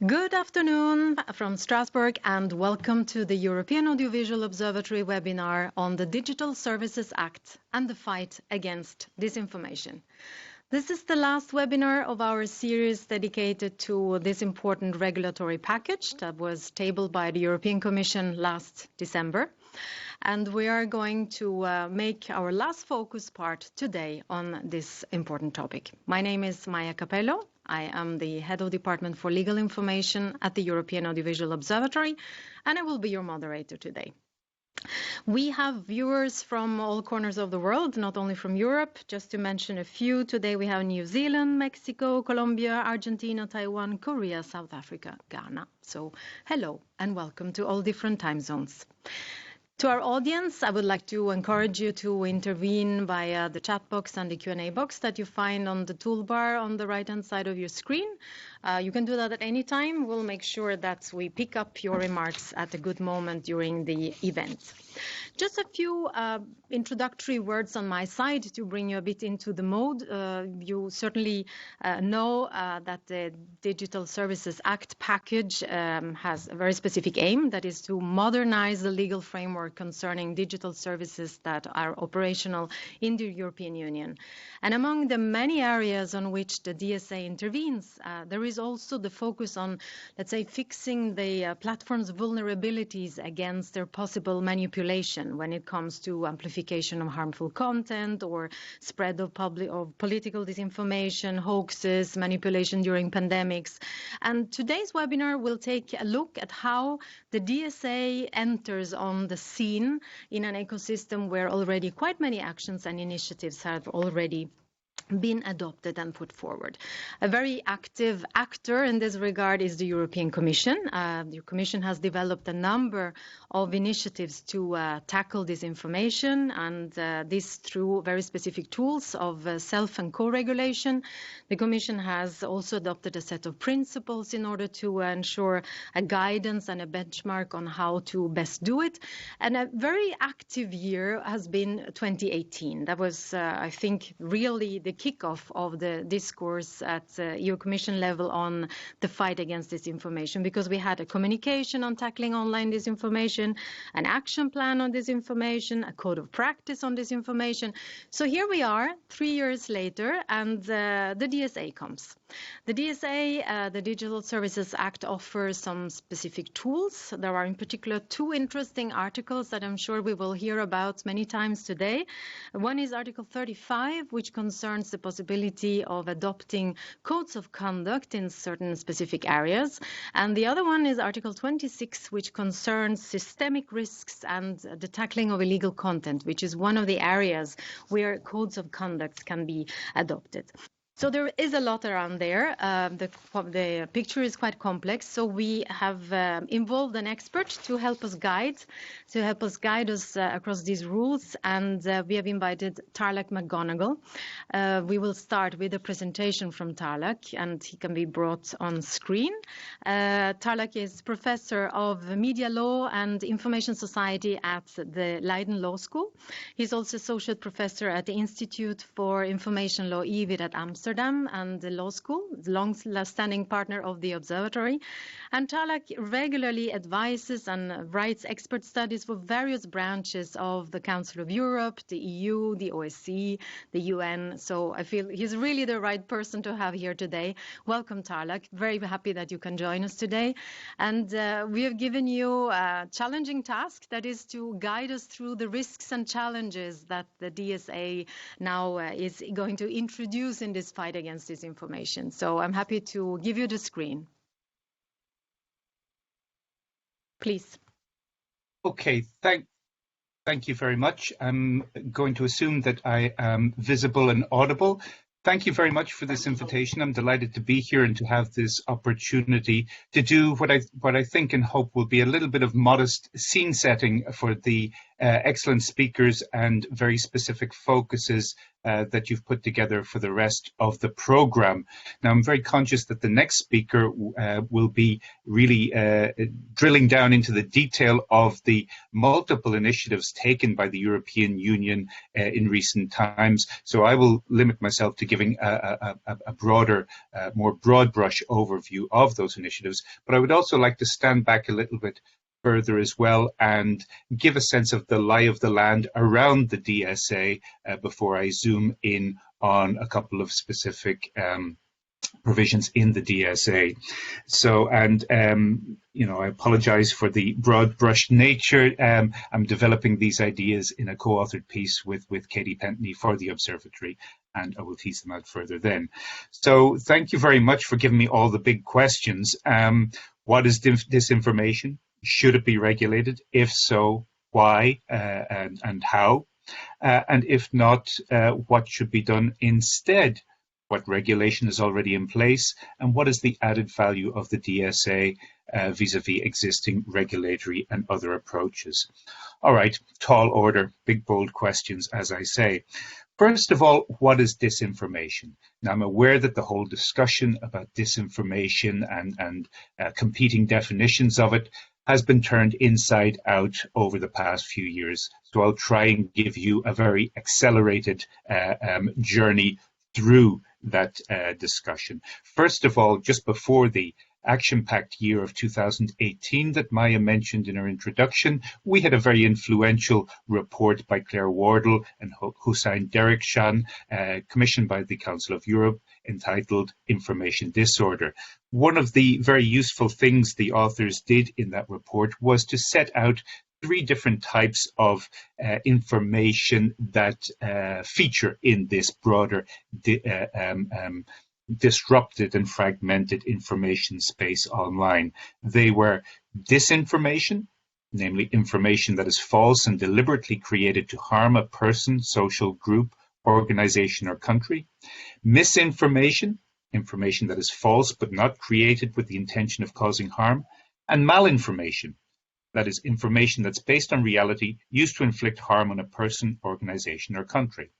Good afternoon from Strasbourg and welcome to the European Audiovisual Observatory webinar on the Digital Services Act and the fight against disinformation. This is the last webinar of our series dedicated to this important regulatory package that was tabled by the European Commission last December. And we are going to make our last focus part today on this important topic. My name is Maja Capello. I am the Head of Department for Legal Information at the European Audiovisual Observatory, and I will be your moderator today. We have viewers from all corners of the world, not only from Europe. Just to mention a few, today we have New Zealand, Mexico, Colombia, Argentina, Taiwan, Korea, South Africa, Ghana. So hello and welcome to all different time zones. To our audience, I would like to encourage you to intervene via the chat box and the Q&A box that you find on the toolbar on the right-hand side of your screen. You can do that at any time. We'll make sure that we pick up your remarks at a good moment during the event. Just a few introductory words on my side to bring you a bit into the mode. You certainly know that the Digital Services Act package has a very specific aim, that is to modernize the legal framework concerning digital services that are operational in the European Union. And among the many areas on which the DSA intervenes, there is also the focus on, let's say, fixing the platform's vulnerabilities against their possible manipulation when it comes to amplification of harmful content or spread of political disinformation, hoaxes, manipulation during pandemics. And today's webinar will take a look at how the DSA enters on the scene in an ecosystem where already quite many actions and initiatives have already been adopted and put forward. A very active actor in this regard is the European Commission. The Commission has developed a number of initiatives to tackle disinformation, and this through very specific tools of self and co-regulation. The Commission has also adopted a set of principles in order to ensure a guidance and a benchmark on how to best do it. And a very active year has been 2018. That was, I think, really the kickoff of the discourse at EU Commission level on the fight against disinformation, because we had a communication on tackling online disinformation, an action plan on disinformation, a code of practice on disinformation. So here we are 3 years later, and the DSA comes. The DSA, the Digital Services Act, offers some specific tools. There are in particular two interesting articles that I'm sure we will hear about many times today. One is Article 35, which concerns the possibility of adopting codes of conduct in certain specific areas. And the other one is Article 26, which concerns systemic risks and the tackling of illegal content, which is one of the areas where codes of conduct can be adopted. So there is a lot around there. The picture is quite complex. So we have involved an expert to help us guide us across these rules. And we have invited Tarlak McGonigal. We will start with a presentation from Tarlak, and he can be brought on screen. Tarlak is professor of media law and information society at the Leiden Law School. He's also associate professor at the Institute for Information Law, EVID, at Amsterdam and the law school, the long-standing partner of the observatory. And Tarlak regularly advises and writes expert studies for various branches of the Council of Europe, the EU, the OSCE, the UN. So I feel he's really the right person to have here today. Welcome, Tarlak. Very happy that you can join us today. And we have given you a challenging task, that is to guide us through the risks and challenges that the DSA now is going to introduce in this fight against disinformation. So I'm happy to give you the screen. Please. Okay, thank you very much. I'm going to assume that I am visible and audible. Thank you very much for this invitation. I'm delighted to be here and to have this opportunity to do what I think and hope will be a little bit of modest scene setting for the excellent speakers and very specific focuses that you've put together for the rest of the program. Now, I'm very conscious that the next speaker will be really drilling down into the detail of the multiple initiatives taken by the European Union in recent times. So I will limit myself to giving a broader, more broad brush overview of those initiatives. But I would also like to stand back a little bit further as well and give a sense of the lie of the land around the DSA before I zoom in on a couple of specific provisions in the DSA. So, and you know, I apologize for the broad brush nature. I'm developing these ideas in a co-authored piece with Katie Pentney for the Observatory, and I will tease them out further then. So thank you very much for giving me all the big questions. What is disinformation? Should it be regulated? If so, why and how? And if not, what should be done instead? What regulation is already in place? And what is the added value of the DSA vis-a-vis existing regulatory and other approaches? All right, tall order, big, bold questions, as I say. First of all, what is disinformation? Now, I'm aware that the whole discussion about disinformation and competing definitions of it has been turned inside out over the past few years. So I'll try and give you a very accelerated journey through that discussion. First of all, just before the action-packed year of 2018 that Maya mentioned in her introduction, we had a very influential report by Claire Wardle and Hussein Derikshan, commissioned by the Council of Europe, entitled Information Disorder. One of the very useful things the authors did in that report was to set out 3 different types of information that feature in this broader disrupted and fragmented information space online. They were disinformation, namely information that is false and deliberately created to harm a person, social group, organization, or country. Misinformation, information that is false but not created with the intention of causing harm. And malinformation, that is information that's based on reality, used to inflict harm on a person, organization, or country.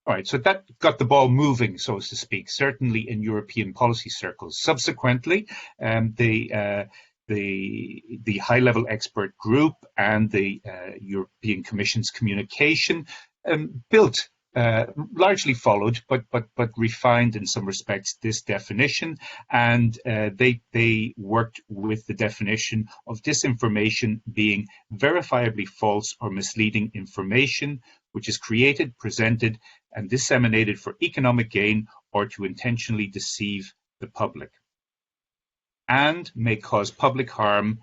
All right, so that got the ball moving, so to speak, certainly in European policy circles. Subsequently, the high-level expert group and the European Commission's communication built, largely followed, but refined in some respects, this definition, and they worked with the definition of disinformation being verifiably false or misleading information which is created, presented, and disseminated for economic gain or to intentionally deceive the public, and may cause public harm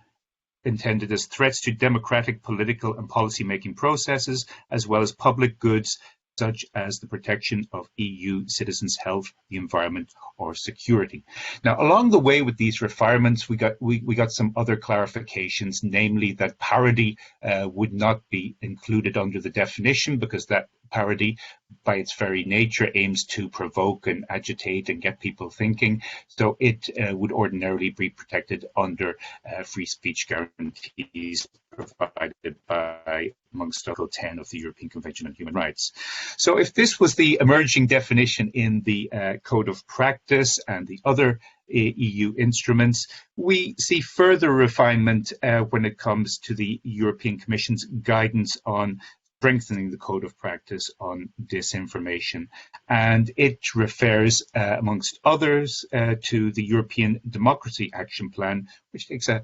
intended as threats to democratic, political, and policy-making processes, as well as public goods, such as the protection of EU citizens' health, the environment, or security. Now, along the way with these refinements, we got some other clarifications, namely that parody would not be included under the definition because that parody, by its very nature, aims to provoke and agitate and get people thinking. So it would ordinarily be protected under free speech guarantees provided by, amongst Article 10 of the European Convention on Human Rights. So if this was the emerging definition in the Code of Practice and the other EU instruments, we see further refinement when it comes to the European Commission's guidance on strengthening the Code of Practice on disinformation. And it refers, amongst others, to the European Democracy Action Plan, which takes a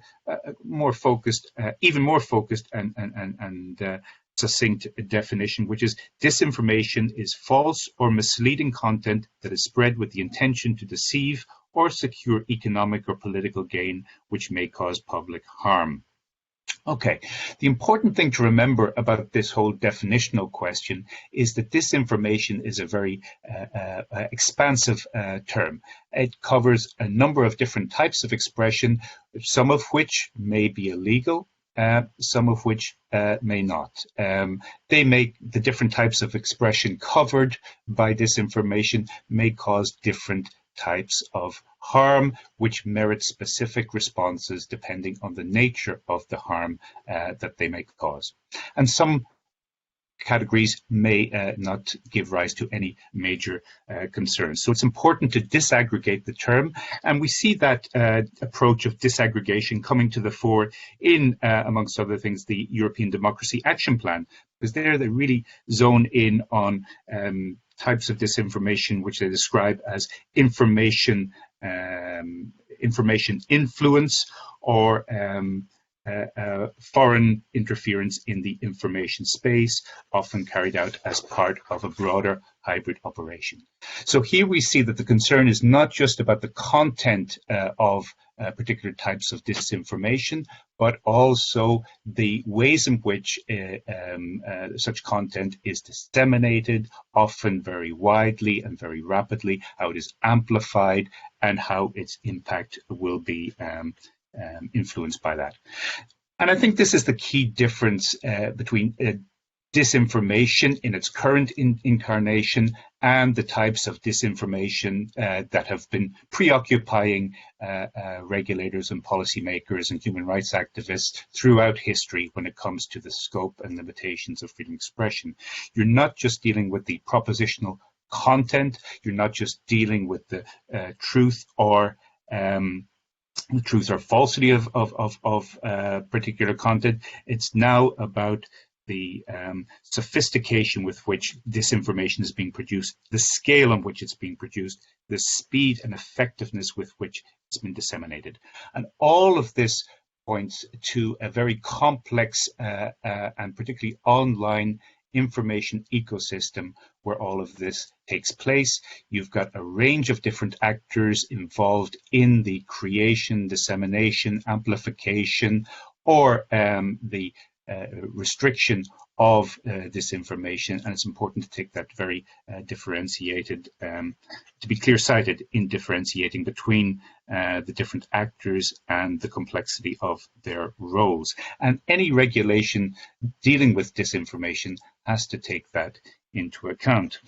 more focused, even more focused and succinct definition, which is disinformation is false or misleading content that is spread with the intention to deceive or secure economic or political gain, which may cause public harm. Okay, the important thing to remember about this whole definitional question is that disinformation is a very expansive term. It covers a number of different types of expression, some of which may be illegal, some of which may not. They make the different types of expression covered by disinformation may cause different types of harm, which merit specific responses depending on the nature of the harm that they may cause. And some categories may not give rise to any major concerns. So it's important to disaggregate the term, and we see that approach of disaggregation coming to the fore in, amongst other things, the European Democracy Action Plan, because there they really zone in on types of disinformation which they describe as information influence or foreign interference in the information space, often carried out as part of a broader hybrid operation. So here we see that the concern is not just about the content of particular types of disinformation, but also the ways in which such content is disseminated, often very widely and very rapidly, how it is amplified, and how its impact will be influenced by that. And I think this is the key difference between disinformation in its current incarnation and the types of disinformation that have been preoccupying regulators and policymakers and human rights activists throughout history when it comes to the scope and limitations of freedom of expression. You're not just dealing with the propositional content, you're not just dealing with the truth or falsity of particular content. It's now about the sophistication with which disinformation is being produced, the scale on which it's being produced, the speed and effectiveness with which it's been disseminated. And all of this points to a very complex and particularly online information ecosystem where all of this takes place. You've got a range of different actors involved in the creation, dissemination, amplification, or the restriction of this information, and it's important to take that very differentiated, to be clear-sighted in differentiating between the different actors and the complexity of their roles. And any regulation dealing with disinformation has to take that into account.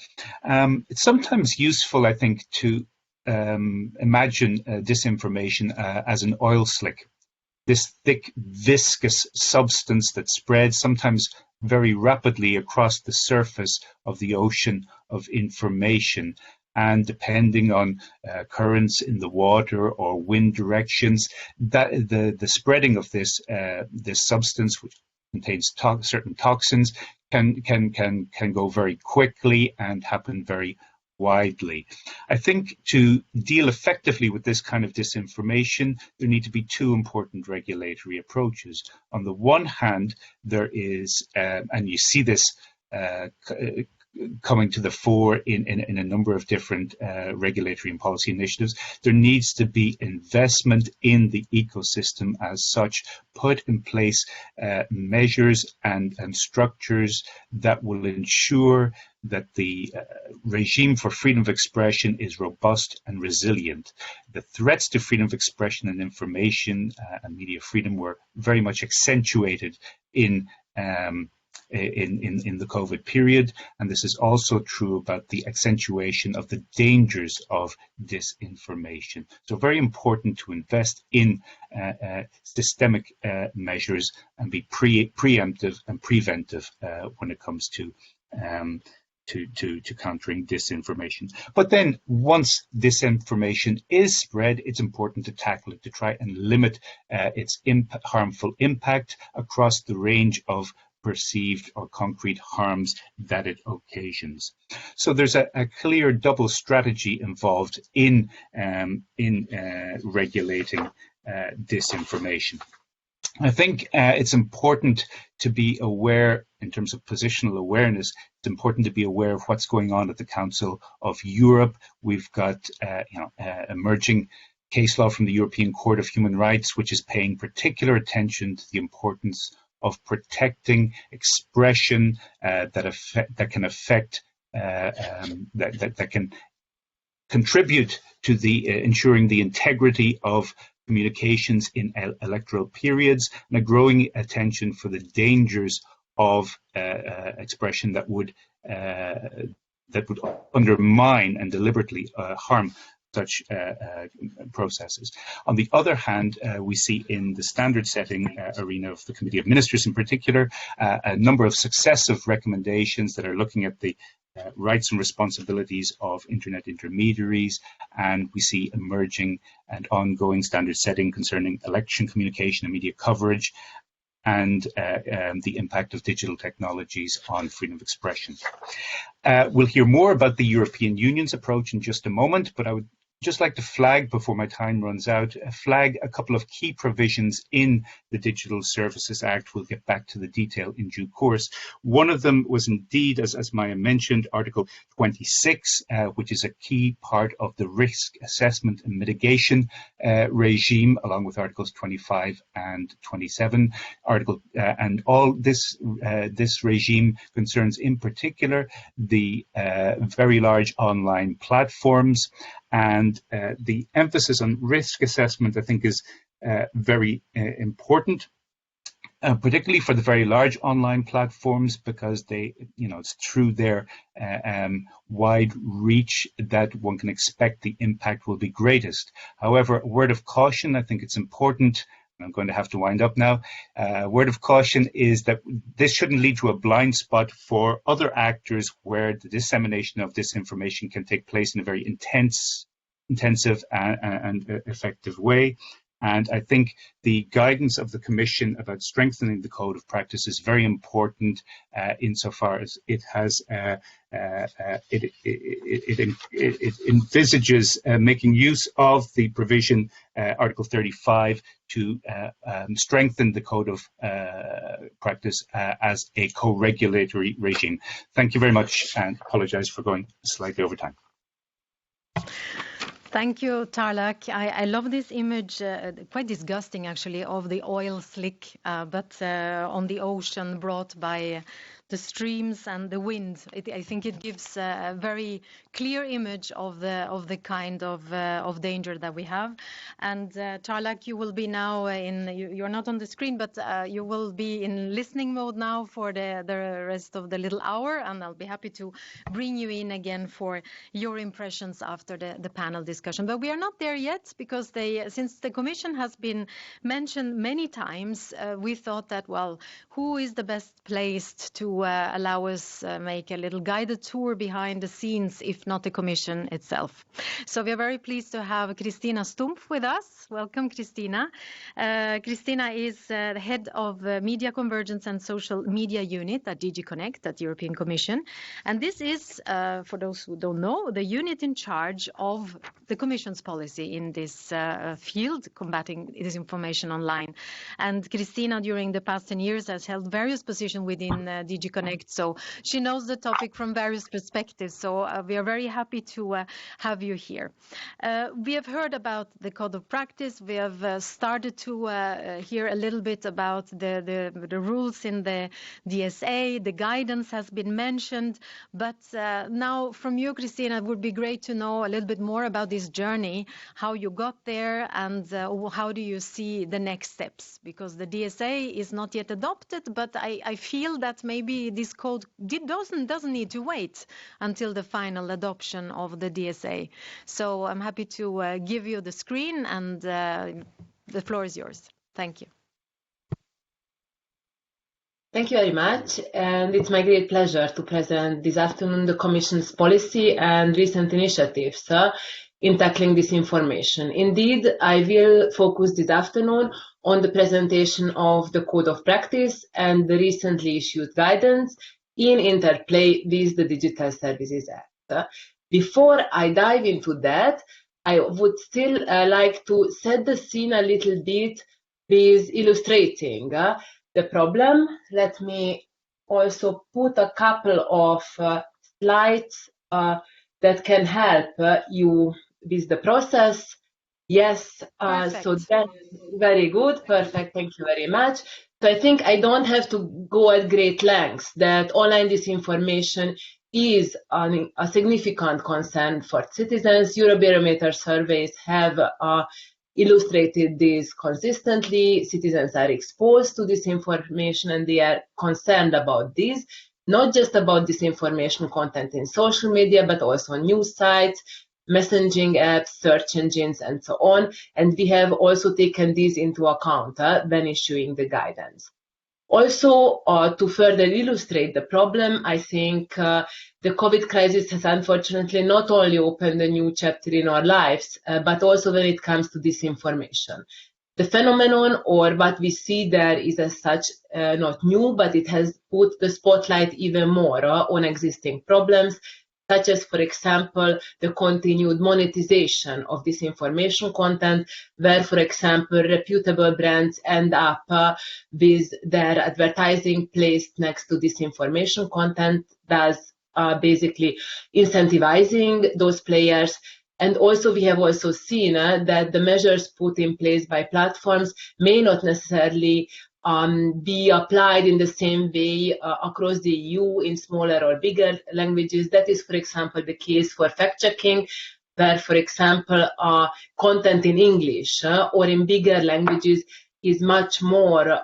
It's sometimes useful, I think, to imagine disinformation as an oil slick, this thick, viscous substance that spreads sometimes very rapidly across the surface of the ocean of information. And depending on currents in the water or wind directions, that the spreading of this substance, which contains certain toxins, can go very quickly and happen very widely. I think to deal effectively with this kind of disinformation, there need to be two important regulatory approaches. On the one hand, there is, and you see this coming to the fore in a number of different regulatory and policy initiatives, there needs to be investment in the ecosystem as such, put in place measures and structures that will ensure that the regime for freedom of expression is robust and resilient. The threats to freedom of expression and information and media freedom were very much accentuated in the COVID period, and this is also true about the accentuation of the dangers of disinformation. So very important to invest in systemic measures and be preemptive and preventive when it comes to countering disinformation. But then once disinformation is spread, it's important to tackle it, to try and limit its harmful impact across the range of perceived or concrete harms that it occasions. So there's a clear double strategy involved in regulating disinformation. I think it's important to be aware, in terms of positional awareness, it's important to be aware of what's going on at the Council of Europe. We've got emerging case law from the European Court of Human Rights, which is paying particular attention to the importance of protecting expression that can contribute to the ensuring the integrity of communications in electoral periods, and a growing attention for the dangers of expression that would undermine and deliberately harm such processes. On the other hand, we see in the standard setting arena of the Committee of Ministers in particular, a number of successive recommendations that are looking at the rights and responsibilities of internet intermediaries, and we see emerging and ongoing standard setting concerning election communication and media coverage, and the impact of digital technologies on freedom of expression. We'll hear more about the European Union's approach in just a moment, but I would just like to flag, before my time runs out, flag a couple of key provisions in the Digital Services Act. We'll get back to the detail in due course. One of them was indeed, as Maya mentioned, Article 26, which is a key part of the risk assessment and mitigation regime, along with Articles 25 and 27. And all this regime concerns, in particular, the very large online platforms. And the emphasis on risk assessment, I think, is very important, particularly for the very large online platforms, because they, it's through their wide reach that one can expect the impact will be greatest. However, a word of caution, I think it's important. I'm going to have to wind up now. Word of caution is that this shouldn't lead to a blind spot for other actors where the dissemination of disinformation can take place in a very intensive and effective way. And I think the guidance of the Commission about strengthening the code of practice is very important insofar as it has it envisages making use of the provision Article 35 to strengthen the code of practice as a co-regulatory regime. Thank you very much, and apologize for going slightly over time. Thank you, Tarlak. I love this image, quite disgusting actually, of the oil slick, but on the ocean brought by the streams and the wind. I think it gives a very clear image of the kind of danger that we have. And Tarlak, you will be now you're not on the screen, but you will be in listening mode now for the rest of the little hour, and I'll be happy to bring you in again for your impressions after the panel discussion. But we are not there yet, because since the Commission has been mentioned many times, we thought that, well, who is the best placed to allow us make a little guided tour behind the scenes, if not the Commission itself. So we are very pleased to have Christina Stumpf with us. Welcome, Christina. Christina is the head of Media Convergence and Social Media Unit at DG Connect at the European Commission. And this is, for those who don't know, the unit in charge of the Commission's policy in this field, combating disinformation online. And Christina, during the past 10 years, has held various positions within DG Connect, so she knows the topic from various perspectives. So we are very happy to have you here. We have heard about the code of practice. We have started to hear a little bit about the rules in the DSA. The guidance has been mentioned, but now from you, Christina, it would be great to know a little bit more about this journey, how you got there, and how do you see the next steps? Because the DSA is not yet adopted, but I feel that maybe this code doesn't need to wait until the final adoption of the DSA. So I'm happy to give you the screen, and the floor is yours. Thank you. Thank you very much, and it's my great pleasure to present this afternoon the Commission's policy and recent initiatives in tackling disinformation. Indeed, I will focus this afternoon on the presentation of the Code of Practice and the recently issued guidance in interplay with the Digital Services Act. Before I dive into that, I would still like to set the scene a little bit with illustrating the problem. Let me also put a couple of slides that can help you with the process. Yes, so that's very good. Perfect. Thank you very much. So I think I don't have to go at great lengths that online disinformation is a significant concern for citizens. Eurobarometer surveys have illustrated this consistently. Citizens are exposed to disinformation and they are concerned about this, not just about disinformation content in social media, but also news sites, messaging apps, search engines, and so on. And we have also taken these into account when issuing the guidance. Also, to further illustrate the problem, I think the COVID crisis has unfortunately not only opened a new chapter in our lives, but also when it comes to disinformation. The phenomenon, or what we see there, is as such not new, but it has put the spotlight even more on existing problems, such as, for example, the continued monetization of disinformation content, where, for example, reputable brands end up with their advertising placed next to disinformation content, thus basically incentivizing those players. And also, we have also seen that the measures put in place by platforms may not necessarily be applied in the same way across the EU in smaller or bigger languages. That is, for example, the case for fact-checking, where, for example, content in English or in bigger languages is much more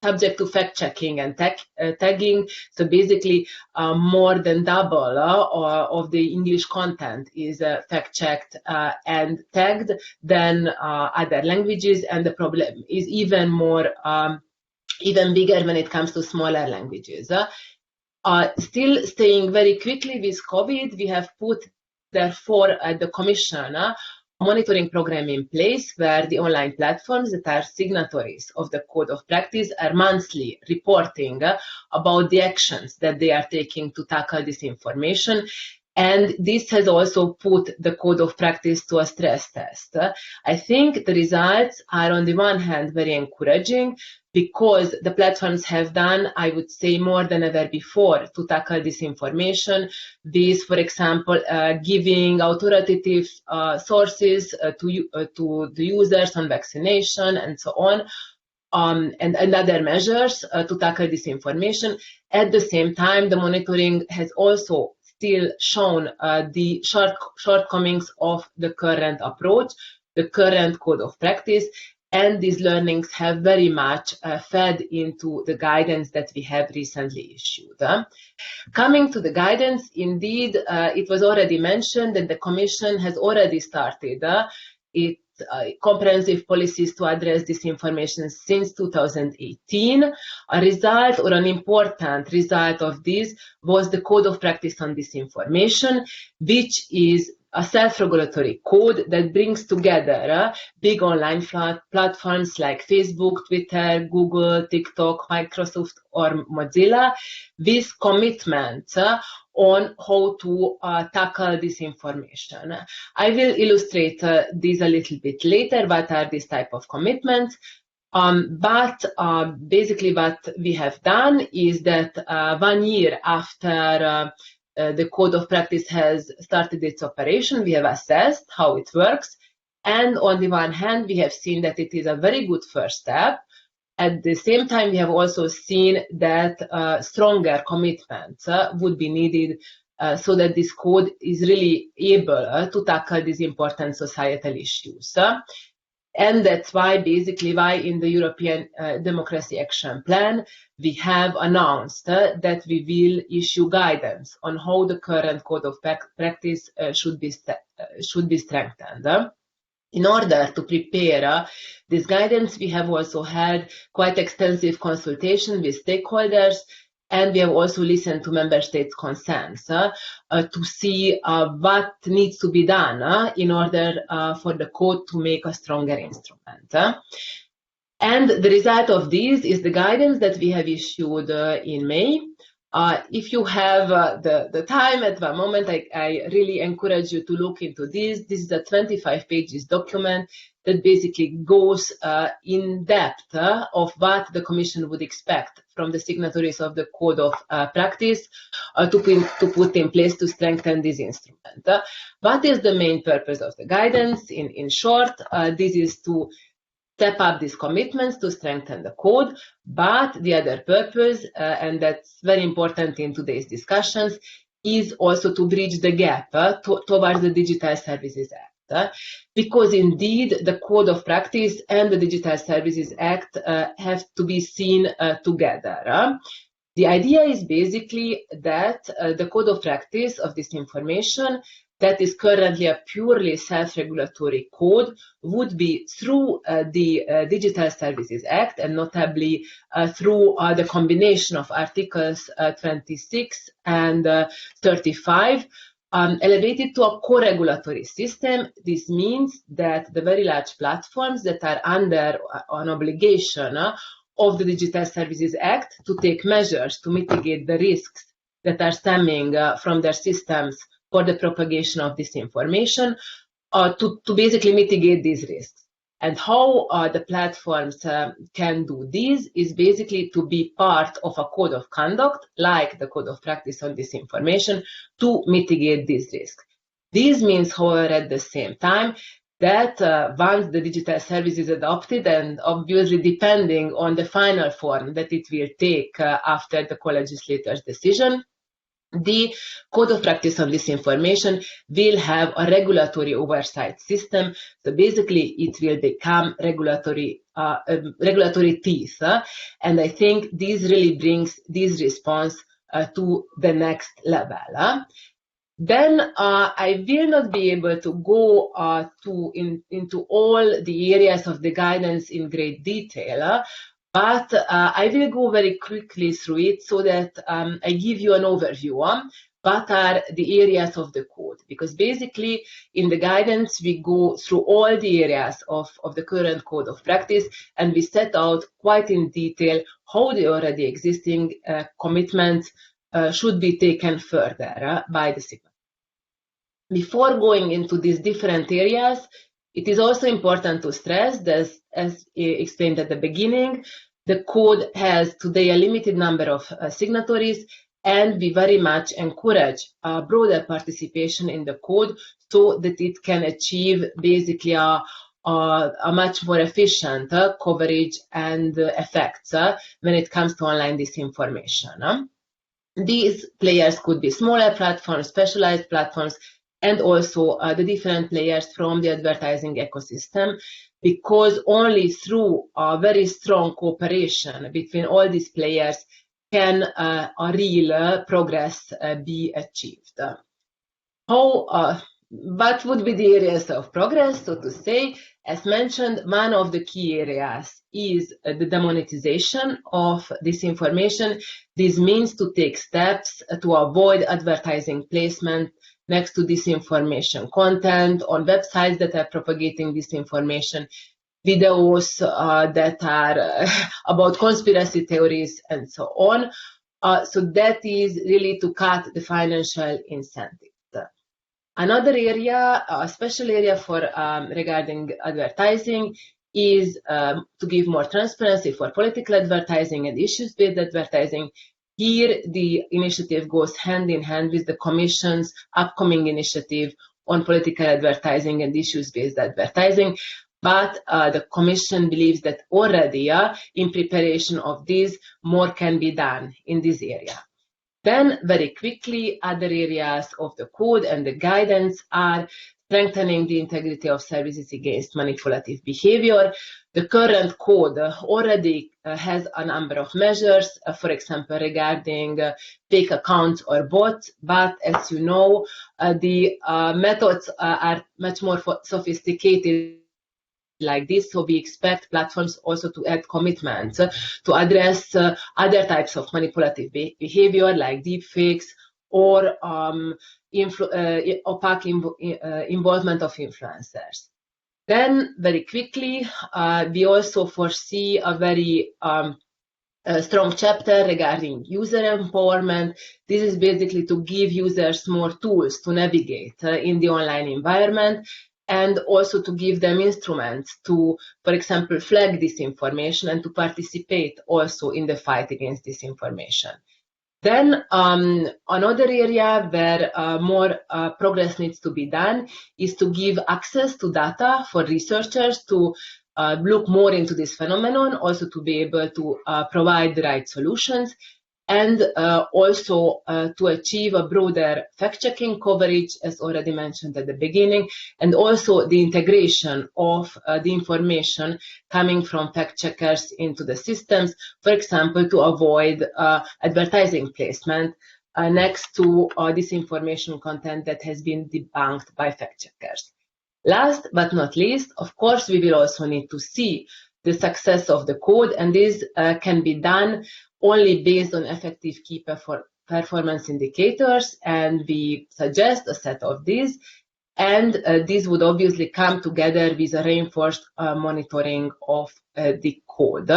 subject to fact-checking and tagging. So basically, more than double of the English content is fact-checked and tagged than other languages, and the problem is even bigger when it comes to smaller languages. Still staying very quickly with COVID, we have put, therefore, at the Commission, monitoring program in place where the online platforms that are signatories of the Code of Practice are monthly reporting about the actions that they are taking to tackle disinformation. And this has also put the Code of Practice to a stress test. I think the results are, on the one hand, very encouraging, because the platforms have done, I would say, more than ever before to tackle disinformation. This, for example, giving authoritative sources to the users on vaccination and so on, and other measures to tackle disinformation. At the same time, the monitoring has also still shown the shortcomings of the current approach, the current Code of Practice, and these learnings have very much fed into the guidance that we have recently issued. Coming to the guidance, indeed, it was already mentioned that the Commission has already started its comprehensive policies to address disinformation since 2018. A result, or an important result of this, was the Code of Practice on Disinformation, which is a self-regulatory code that brings together big online platforms like Facebook, Twitter, Google, TikTok, Microsoft, or Mozilla, with commitments on how to tackle disinformation. I will illustrate these a little bit later, what are these type of commitments. But basically what we have done is that 1 year after the Code of Practice has started its operation, we have assessed how it works. And on the one hand, we have seen that it is a very good first step. At the same time, we have also seen that stronger commitments would be needed so that this code is really able to tackle these important societal issues. And that's why, basically, in the European Democracy Action Plan, we have announced that we will issue guidance on how the current Code of Practice should be strengthened. In order to prepare this guidance, we have also had quite extensive consultation with stakeholders, and we have also listened to member states' concerns to see what needs to be done in order for the code to make a stronger instrument. And the result of this is the guidance that we have issued in May. If you have the time at the moment, I really encourage you to look into this. This is a 25 pages document that basically goes in depth of what the Commission would expect from the signatories of the Code of Practice to put in place to strengthen this instrument. What is the main purpose of the guidance? In short, this is to step up these commitments to strengthen the code, but the other purpose, and that's very important in today's discussions, is also to bridge the gap towards the Digital Services Act. Because indeed, the Code of Practice and the Digital Services Act have to be seen together. The idea is basically that the Code of Practice of disinformation that is currently a purely self-regulatory code would be through the Digital Services Act, and notably through the combination of Articles 26 and 35, elevated to a co-regulatory system. This means that the very large platforms that are under an obligation of the Digital Services Act to take measures to mitigate the risks that are stemming from their systems for the propagation of disinformation, to basically mitigate these risks. And how the platforms can do this is basically to be part of a code of conduct, like the Code of Practice on Disinformation, to mitigate these risks. This means, however, at the same time, that once the digital service is adopted, and obviously depending on the final form that it will take after the co-legislator's decision, the Code of Practice on Disinformation will have a regulatory oversight system. So basically, it will become regulatory teeth. And I think this really brings this response to the next level. Then I will not be able to go into all the areas of the guidance in great detail, but I will go very quickly through it so that I give you an overview on what are the areas of the code. Because basically in the guidance we go through all the areas of the current code of practice, and we set out quite in detail how the already existing commitments should be taken further by the signal. Before going into these different areas, it is also important to stress that, as explained at the beginning, the code has today a limited number of signatories, and we very much encourage broader participation in the code so that it can achieve basically a much more efficient coverage and effects when it comes to online disinformation. These players could be smaller platforms, specialized platforms, and also the different players from the advertising ecosystem, because only through a very strong cooperation between all these players can a real progress be achieved. What would be the areas of progress, so to say? As mentioned, one of the key areas is the demonetization of disinformation. This means to take steps to avoid advertising placement next to disinformation content on websites that are propagating disinformation, videos that are about conspiracy theories, and so on. So that is really to cut the financial incentives. Another area, a special area for regarding advertising, is to give more transparency for political advertising and issues-based advertising. Here, the initiative goes hand in hand with the Commission's upcoming initiative on political advertising and issues-based advertising. But the Commission believes that already, in preparation of this, more can be done in this area. Then, very quickly, other areas of the code and the guidance are strengthening the integrity of services against manipulative behavior. The current code already has a number of measures, for example, regarding fake accounts or bots, but as you know, the methods are much more sophisticated like this, so we expect platforms also to add commitments to address other types of manipulative behavior like deepfakes or opaque involvement of influencers. Then, very quickly, we also foresee a very strong chapter regarding user empowerment. This is basically to give users more tools to navigate in the online environment, and also to give them instruments to, for example, flag disinformation and to participate also in the fight against disinformation. Then another area where more progress needs to be done is to give access to data for researchers to look more into this phenomenon, also to be able to provide the right solutions, and also to achieve a broader fact-checking coverage, as already mentioned at the beginning, and also the integration of the information coming from fact-checkers into the systems, for example, to avoid advertising placement next to disinformation content that has been debunked by fact checkers. Last but not least, of course, we will also need to see the success of the code, and this can be done only based on effective key performance indicators, and we suggest a set of these, and these would obviously come together with a reinforced monitoring of the code.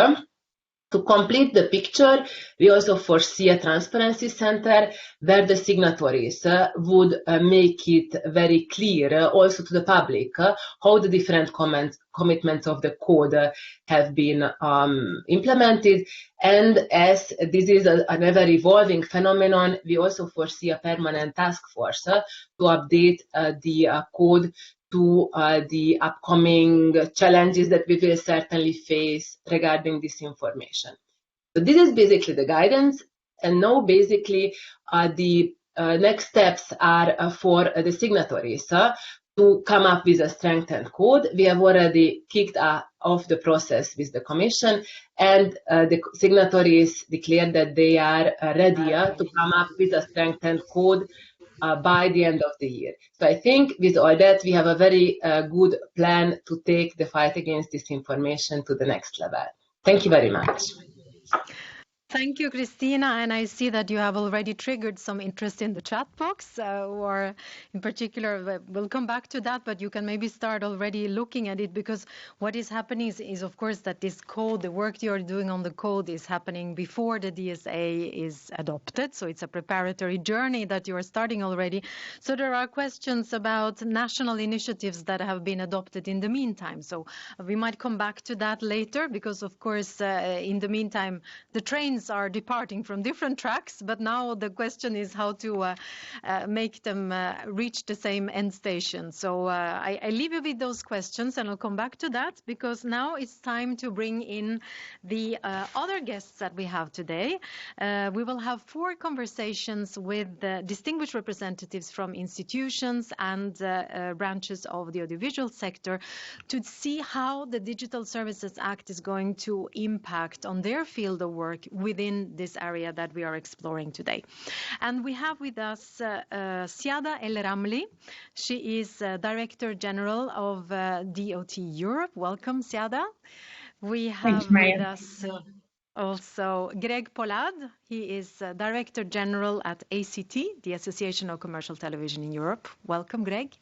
To complete the picture, we also foresee a transparency center where the signatories would make it very clear also to the public how the different commitments of the code have been implemented. And as this is an ever-evolving phenomenon, we also foresee a permanent task force to update the code to the upcoming challenges that we will certainly face regarding disinformation. So this is basically the guidance, and now basically the next steps are for the signatories to come up with a strengthened code. We have already kicked off the process with the Commission, and the signatories declared that they are ready to come up with a strengthened code by the end of the year. So I think with all that, we have a very good plan to take the fight against disinformation to the next level. Thank you very much. Thank you, Christina. And I see that you have already triggered some interest in the chat box, or in particular, we'll come back to that, but you can maybe start already looking at it, because what is happening is of course, that this code, the work you're doing on the code is happening before the DSA is adopted. So it's a preparatory journey that you are starting already. So there are questions about national initiatives that have been adopted in the meantime. So we might come back to that later, because of course, in the meantime, the trains are departing from different tracks, but now the question is how to make them reach the same end station. So I leave you with those questions, and I'll come back to that, because now it's time to bring in the other guests that we have today. We will have 4 conversations with distinguished representatives from institutions and branches of the audiovisual sector to see how the Digital Services Act is going to impact on their field of work within this area that we are exploring today. And we have with us Siada El Ramli. She is Director General of DOT Europe. Welcome, Siada. We have with us also Greg Pollad. He is Director General at ACT, the Association of Commercial Television in Europe. Welcome, Greg.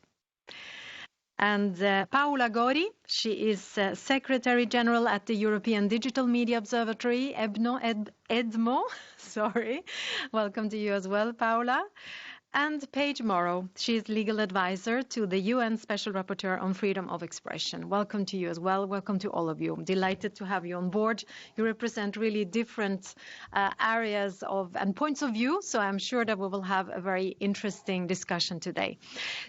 And Paola Gori, she is Secretary General at the European Digital Media Observatory, EDMO. Sorry. Welcome to you as well, Paola. And Paige Morrow, she is legal advisor to the UN Special Rapporteur on Freedom of Expression. Welcome to you as well. Welcome to all of you. I'm delighted to have you on board. You represent really different areas and points of view, so I'm sure that we will have a very interesting discussion today.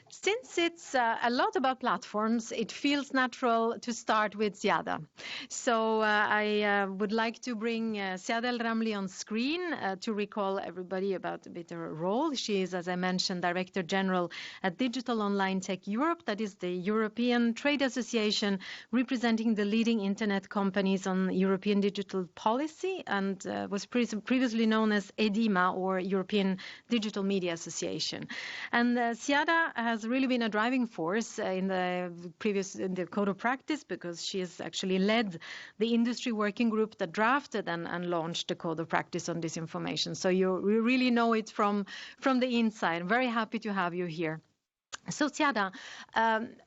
Since it's a lot about platforms, it feels natural to start with Siada. So I would like to bring Siada El Ramli on screen to recall everybody about a bit her role. She is, as I mentioned, Director General at Digital Online Tech Europe. That is the European Trade Association representing the leading internet companies on European digital policy, and was previously known as EDMO, or European Digital Media Association. And Siada has really been a driving force in the code of practice, because she has actually led the industry working group that drafted and launched the code of practice on disinformation. So you really know it from the inside. I'm very happy to have you here. So Siada,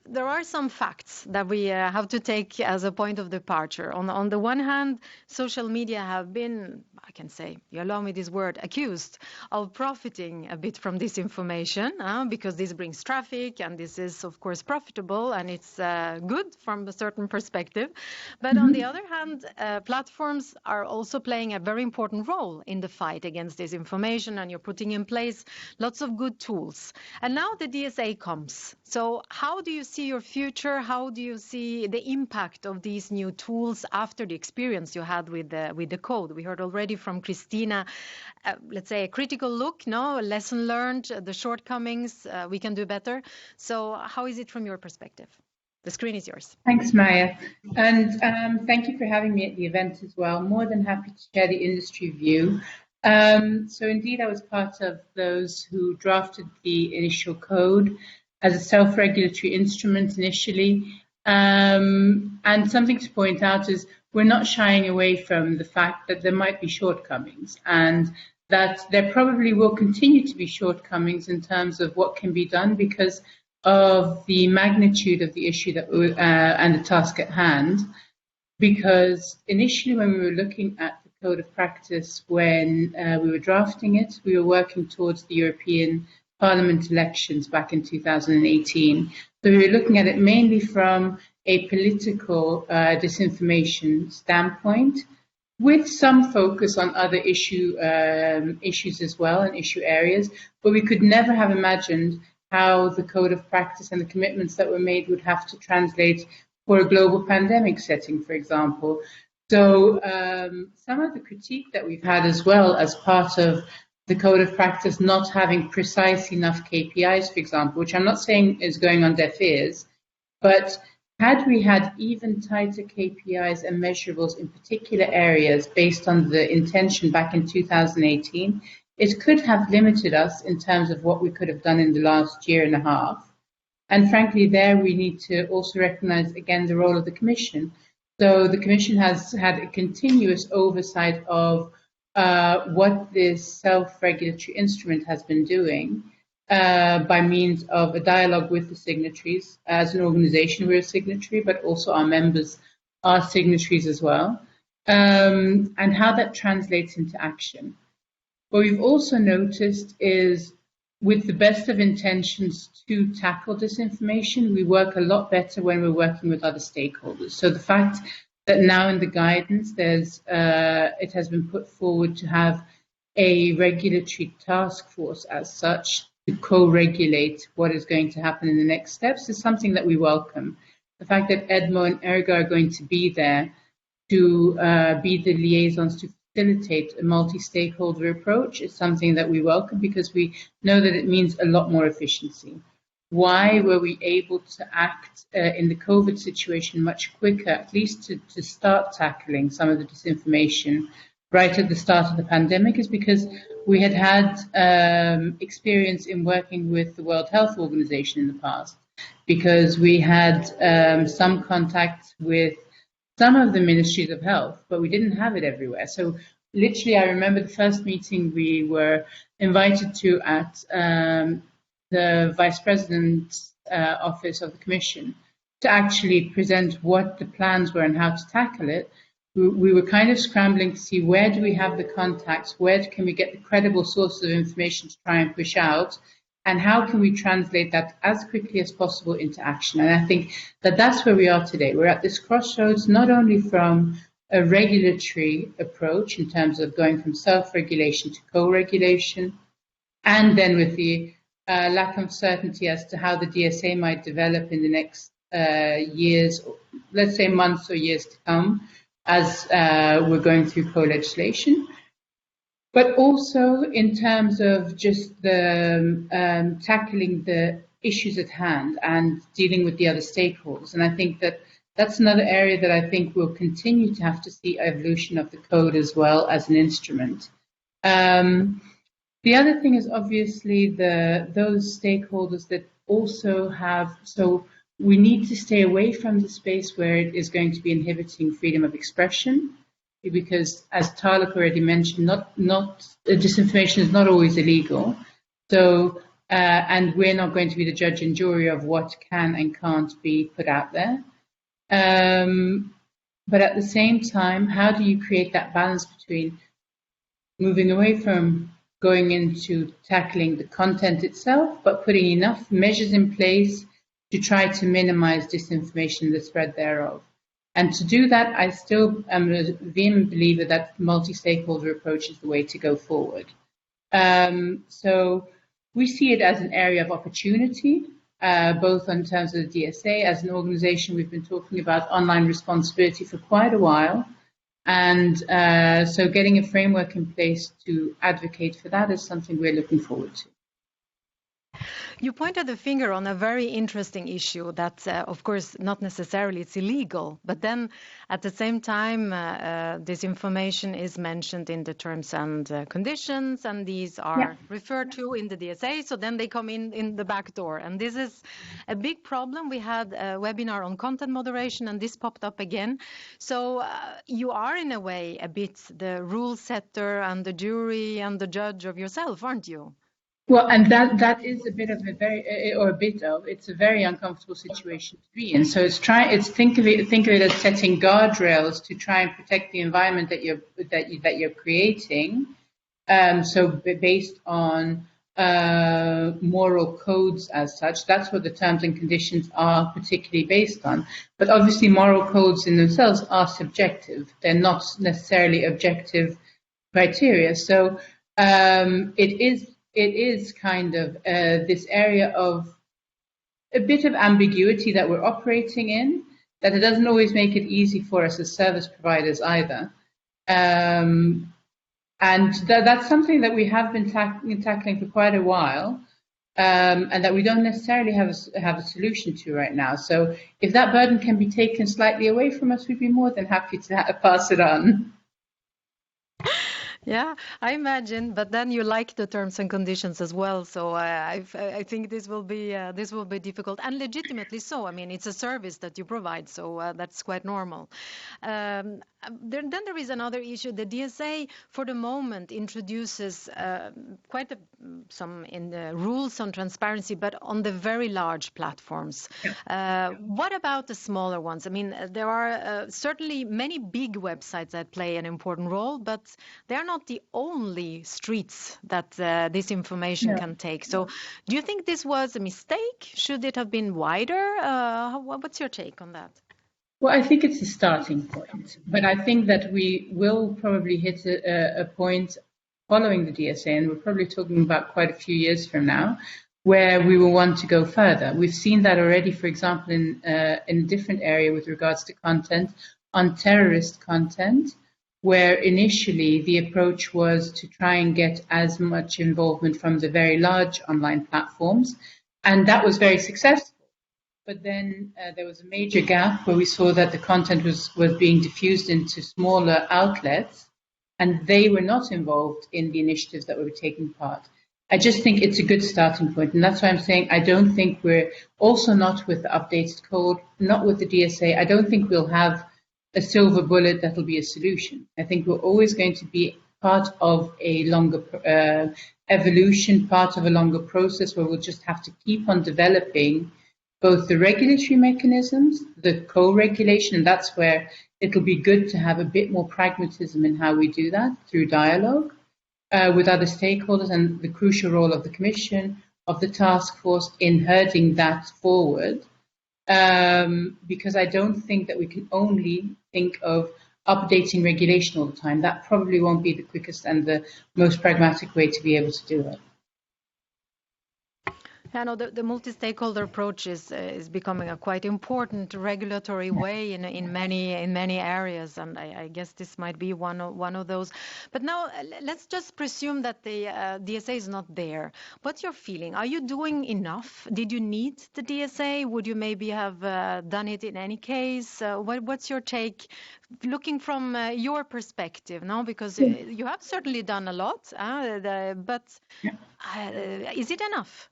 there are some facts that we have to take as a point of departure. On the one hand, social media have been, I can say, you allow me this word, accused of profiting a bit from this information, because this brings traffic, and this is, of course, profitable, and it's good from a certain perspective. But on the other hand, platforms are also playing a very important role in the fight against disinformation, and you're putting in place lots of good tools. And now the DSA comes. So how do you see your future? How do you see the impact of these new tools after the experience you had with the code? We heard already from Christina, let's say a critical look, a lesson learned, the shortcomings, we can do better. So how is it from your perspective? The screen is yours. Thanks, Maya. And thank you for having me at the event as well. More than happy to share the industry view. So indeed, I was part of those who drafted the initial code as a self-regulatory instrument initially. And something to point out is we're not shying away from the fact that there might be shortcomings, and that there probably will continue to be shortcomings in terms of what can be done because of the magnitude of the issue that and the task at hand. Because initially, when we were looking at the code of practice, when we were drafting it, we were working towards the European Parliament elections back in 2018. So we were looking at it mainly from a political disinformation standpoint, with some focus on other issues as well and issue areas. But we could never have imagined how the code of practice and the commitments that were made would have to translate for a global pandemic setting, for example. So some of the critique that we've had as well as part of the code of practice not having precise enough KPIs, for example, which I'm not saying is going on deaf ears, but had we had even tighter KPIs and measurables in particular areas based on the intention back in 2018, it could have limited us in terms of what we could have done in the last year and a half. And frankly, there we need to also recognize, again, the role of the Commission. So the Commission has had a continuous oversight of what this self-regulatory instrument has been doing by means of a dialogue with the signatories. As an organization, we're a signatory, but also our members are signatories as well, and how that translates into action. What we've also noticed is, with the best of intentions to tackle disinformation, we work a lot better when we're working with other stakeholders. So the fact that now in the guidance, it has been put forward to have a regulatory task force as such to co-regulate what is going to happen in the next steps is something that we welcome. The fact that EDMO and ERGA are going to be there to be the liaisons to facilitate a multi-stakeholder approach is something that we welcome, because we know that it means a lot more efficiency. Why were we able to act in the COVID situation much quicker, at least to start tackling some of the disinformation right at the start of the pandemic, is because we had experience in working with the World Health Organization in the past, because we had some contact with some of the ministries of health, but we didn't have it everywhere. So literally, I remember the first meeting we were invited to at the Vice President's office of the Commission to actually present what the plans were and how to tackle it. We were kind of scrambling to see where do we have the contacts, where can we get the credible sources of information to try and push out, and how can we translate that as quickly as possible into action. And I think that that's where we are today. We're at this crossroads, not only from a regulatory approach in terms of going from self-regulation to co-regulation, and then with the lack of certainty as to how the DSA might develop in the next years, let's say months or years to come, as we're going through co-legislation. But also in terms of just the tackling the issues at hand and dealing with the other stakeholders. And I think that that's another area that I think we'll continue to have to see evolution of the code as well as an instrument. The other thing is obviously those stakeholders that also have, so we need to stay away from the space where it is going to be inhibiting freedom of expression, because as Tarek already mentioned, disinformation is not always illegal. So, and we're not going to be the judge and jury of what can and can't be put out there. But at the same time, how do you create that balance between moving away from going into tackling the content itself, but putting enough measures in place to try to minimize disinformation, the spread thereof? And to do that, I still am a vehement believer that multi-stakeholder approach is the way to go forward. So we see it as an area of opportunity, both in terms of the DSA. As an organization, we've been talking about online responsibility for quite a while. And so getting a framework in place to advocate for that is something we're looking forward to. You pointed the finger on a very interesting issue that, of course, not necessarily it's illegal, but then at the same time, disinformation is mentioned in the terms and conditions, and these are referred to in the DSA, so then they come in the back door. And this is a big problem. We had a webinar on content moderation, and this popped up again. So you are, in a way, a bit the rule setter and the jury and the judge of yourself, aren't you? Well, and that is a bit of it's a very uncomfortable situation to be in. So think of it as setting guardrails to try and protect the environment that you're creating. So based on moral codes as such, that's what the terms and conditions are particularly based on. But obviously, moral codes in themselves are subjective; they're not necessarily objective criteria. So it is kind of this area of a bit of ambiguity that we're operating in, that it doesn't always make it easy for us as service providers either. And that's something that we have been tackling for quite a while, and that we don't necessarily have a solution to right now. So if that burden can be taken slightly away from us, we'd be more than happy to pass it on. Yeah, I imagine, but then you like the terms and conditions as well, so I think this will be difficult, and legitimately so. I mean, it's a service that you provide, so that's quite normal. Then there is another issue. The DSA, for the moment, introduces some in the rules on transparency, but on the very large platforms. What about the smaller ones? I mean, there are certainly many big websites that play an important role, but they are not the only streets that this information can take. So do you think this was a mistake? Should it have been wider? What's your take on that? Well, I think it's a starting point, but I think that we will probably hit a point following the DSA, and we're probably talking about quite a few years from now, where we will want to go further. We've seen that already, for example, in a different area with regards to content, on terrorist content, where initially the approach was to try and get as much involvement from the very large online platforms, and that was very successful. But then there was a major gap where we saw that the content was being diffused into smaller outlets, and they were not involved in the initiatives that we were taking part. I just think it's a good starting point, and that's why I'm saying I don't think we're also not with the updated code, not with the DSA. I don't think we'll have a silver bullet that'll be a solution. I think we're always going to be part of a longer evolution, part of a longer process where we'll just have to keep on developing both the regulatory mechanisms, the co-regulation, and that's where it'll be good to have a bit more pragmatism in how we do that through dialogue with other stakeholders, and the crucial role of the Commission, of the task force in herding that forward. Because I don't think that we can only think of updating regulation all the time. That probably won't be the quickest and the most pragmatic way to be able to do it. Yeah, no, the multi-stakeholder approach is becoming a quite important regulatory way in many areas, and I guess this might be one of those. But now let's just presume that the DSA is not there. What's your feeling? Are you doing enough? Did you need the DSA? Would you maybe have done it in any case? What's your take, looking from your perspective now? Because you have certainly done a lot, but is it enough?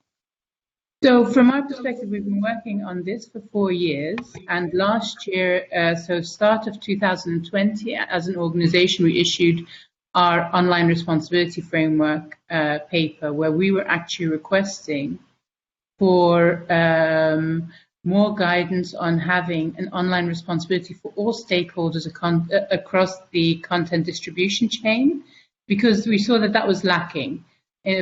So from our perspective, we've been working on this for 4 years, and last year, so start of 2020, as an organization, we issued our online responsibility framework paper, where we were actually requesting for more guidance on having an online responsibility for all stakeholders across the content distribution chain, because we saw that was lacking.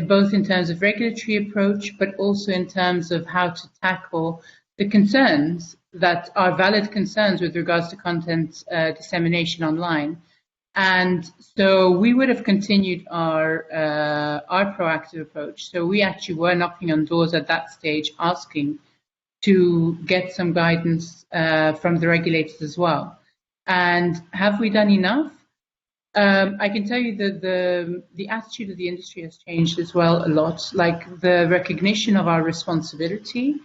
Both in terms of regulatory approach, but also in terms of how to tackle the concerns that are valid concerns with regards to content dissemination online. And so we would have continued our proactive approach. So we actually were knocking on doors at that stage, asking to get some guidance from the regulators as well. And have we done enough? I can tell you that the attitude of the industry has changed as well a lot. Like the recognition of our responsibility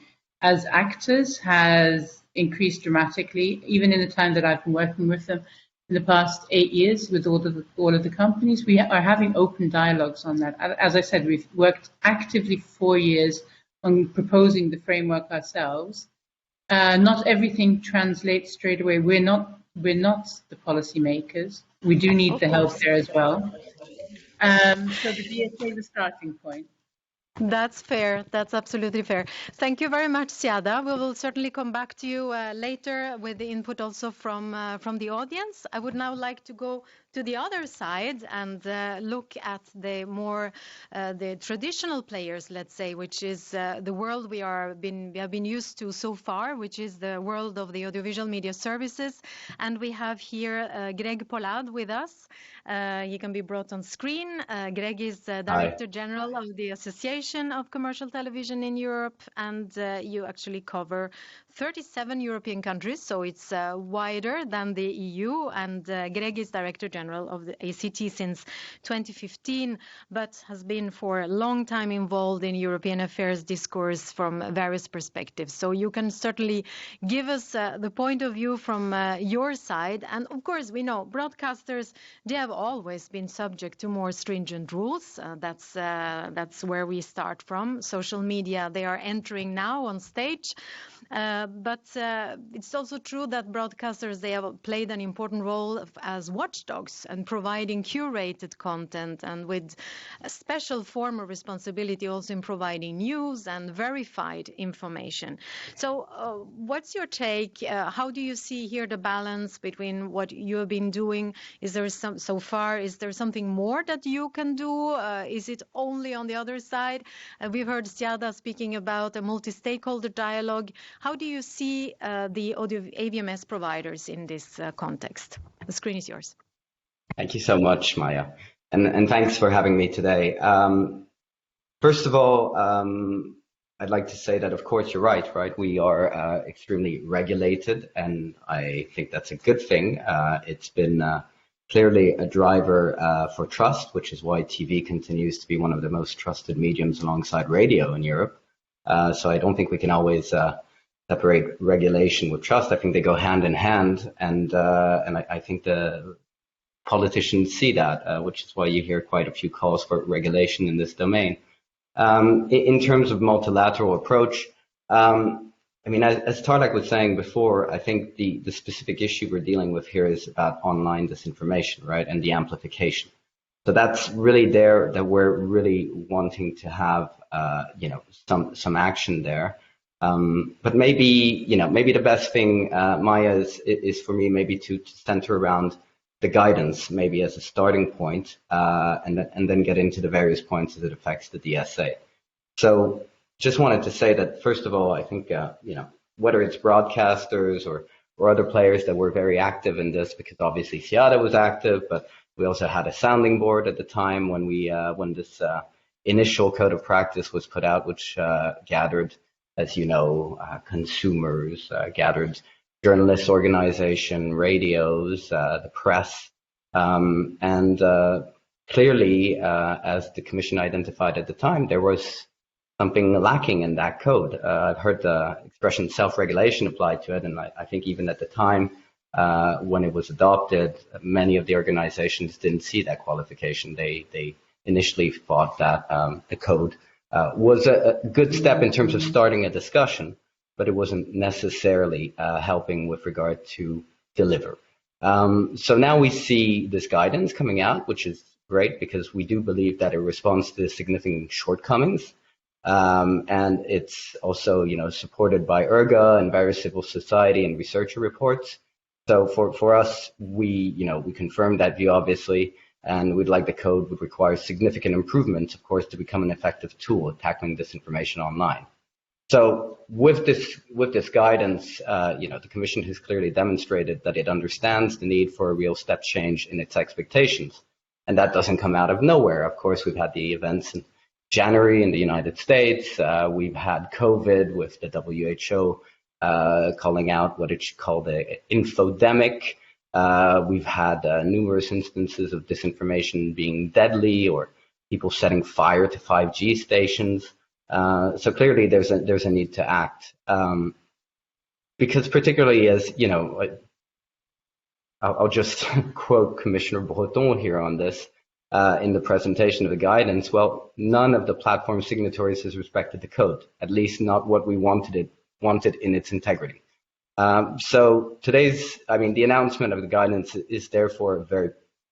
as actors has increased dramatically, even in the time that I've been working with them in the past 8 years with all of the companies. We are having open dialogues on that. As I said, we've worked actively for 4 years on proposing the framework ourselves. Not everything translates straight away. We're not the policymakers. We do need the help there as well. So the DSA is the starting point. That's fair. That's absolutely fair. Thank you very much, Siada. We will certainly come back to you later with the input also from the audience. I would now like to go to the other side and look at the more the traditional players, let's say, which is the world we have been used to so far, which is the world of the audiovisual media services. And we have here Greg Pollad with us. He can be brought on screen. Greg is Director General of the Association of Commercial Television in Europe, and you actually cover 37 European countries, so it's wider than the EU. And Greg is Director General of the ACT since 2015, but has been for a long time involved in European affairs discourse from various perspectives. So you can certainly give us the point of view from your side. And of course, we know broadcasters, they have always been subject to more stringent rules. That's where we start from. Social media, they are entering now on stage. But it's also true that broadcasters, they have played an important role as watchdogs and providing curated content, and with a special form of responsibility also in providing news and verified information. So what's your take? How do you see here the balance between what you have been doing? Is there so far, is there something more that you can do? Is it only on the other side? We've heard Siada speaking about a multi-stakeholder dialogue. How do you see the audio AVMS providers in this context? The screen is yours. Thank you so much, Maya. And thanks for having me today. First of all, I'd like to say that, of course, you're right? We are extremely regulated, and I think that's a good thing. It's been clearly a driver for trust, which is why TV continues to be one of the most trusted mediums alongside radio in Europe. So I don't think we can always separate regulation with trust. I think they go hand in hand, and I think the politicians see that, which is why you hear quite a few calls for regulation in this domain. In terms of multilateral approach, I mean, as Tarlak was saying before, I think the specific issue we're dealing with here is about online disinformation, right, and the amplification. So that's really there that we're really wanting to have, some action there. But maybe the best thing, Maya, is for me maybe to center around the guidance, maybe as a starting point, and then get into the various points as it affects the DSA. So just wanted to say that, first of all, I think, whether it's broadcasters or other players that were very active in this, because obviously Siada was active, but we also had a sounding board at the time when this initial code of practice was put out, which gathered, as you know, consumers, gathered journalists' organization, radios, the press, and clearly, as the Commission identified at the time, there was something lacking in that code. I've heard the expression self-regulation applied to it, and I think even at the time when it was adopted, many of the organizations didn't see that qualification. They initially thought that the code was a good step in terms of starting a discussion, but it wasn't necessarily helping with regard to deliver. So now we see this guidance coming out, which is great because we do believe that it responds to significant shortcomings. And it's also, supported by ERGA and various civil society and researcher reports. So for us, we confirm that view, obviously, and we'd like the code would require significant improvements, of course, to become an effective tool at tackling disinformation online. So with this guidance, the Commission has clearly demonstrated that it understands the need for a real step change in its expectations. And that doesn't come out of nowhere. Of course, we've had the events in January in the United States. We've had COVID with the WHO calling out what it should call the infodemic. We've had numerous instances of disinformation being deadly, or people setting fire to 5G stations. So clearly there's a need to act. Because particularly as, you know, I'll just quote Commissioner Breton here on this in the presentation of the guidance. Well, none of the platform signatories has respected the code, at least not what we wanted in its integrity. So the announcement of the guidance is therefore a very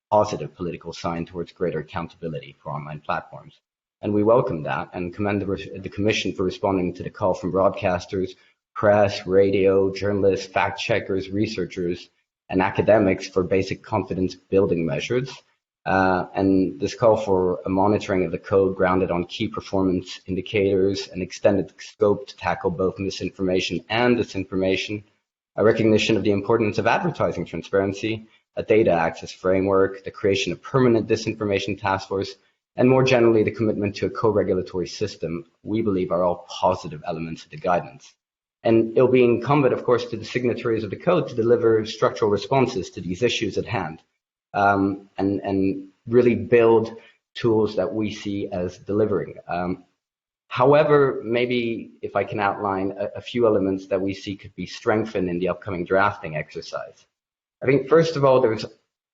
positive political sign towards greater accountability for online platforms. And we welcome that and commend the Commission for responding to the call from broadcasters, press, radio, journalists, fact checkers, researchers, and academics for basic confidence building measures. And this call for a monitoring of the code grounded on key performance indicators, an extended scope to tackle both misinformation and disinformation, a recognition of the importance of advertising transparency, a data access framework, the creation of permanent disinformation task force, and more generally, the commitment to a co-regulatory system, we believe are all positive elements of the guidance. And it'll be incumbent, of course, to the signatories of the code to deliver structural responses to these issues at hand, and really build tools that we see as delivering. However, maybe if I can outline a few elements that we see could be strengthened in the upcoming drafting exercise. I think, first of all, there's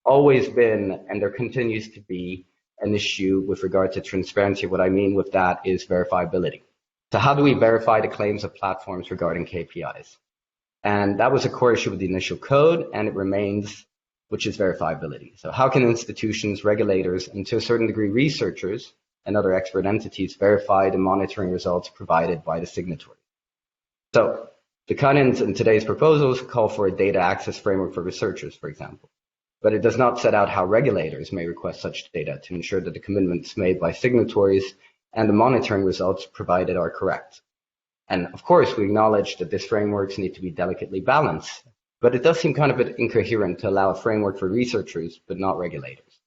always been, and there continues to be, an issue with regard to transparency. What I mean with that is verifiability. So how do we verify the claims of platforms regarding KPIs? And that was a core issue with the initial code, and it remains, which is verifiability. So how can institutions, regulators, and to a certain degree researchers and other expert entities verify the monitoring results provided by the signatory? So the guidance in today's proposals call for a data access framework for researchers, for example, but it does not set out how regulators may request such data to ensure that the commitments made by signatories and the monitoring results provided are correct. And of course, we acknowledge that these frameworks need to be delicately balanced, but it does seem kind of a bit incoherent to allow a framework for researchers, but not regulators.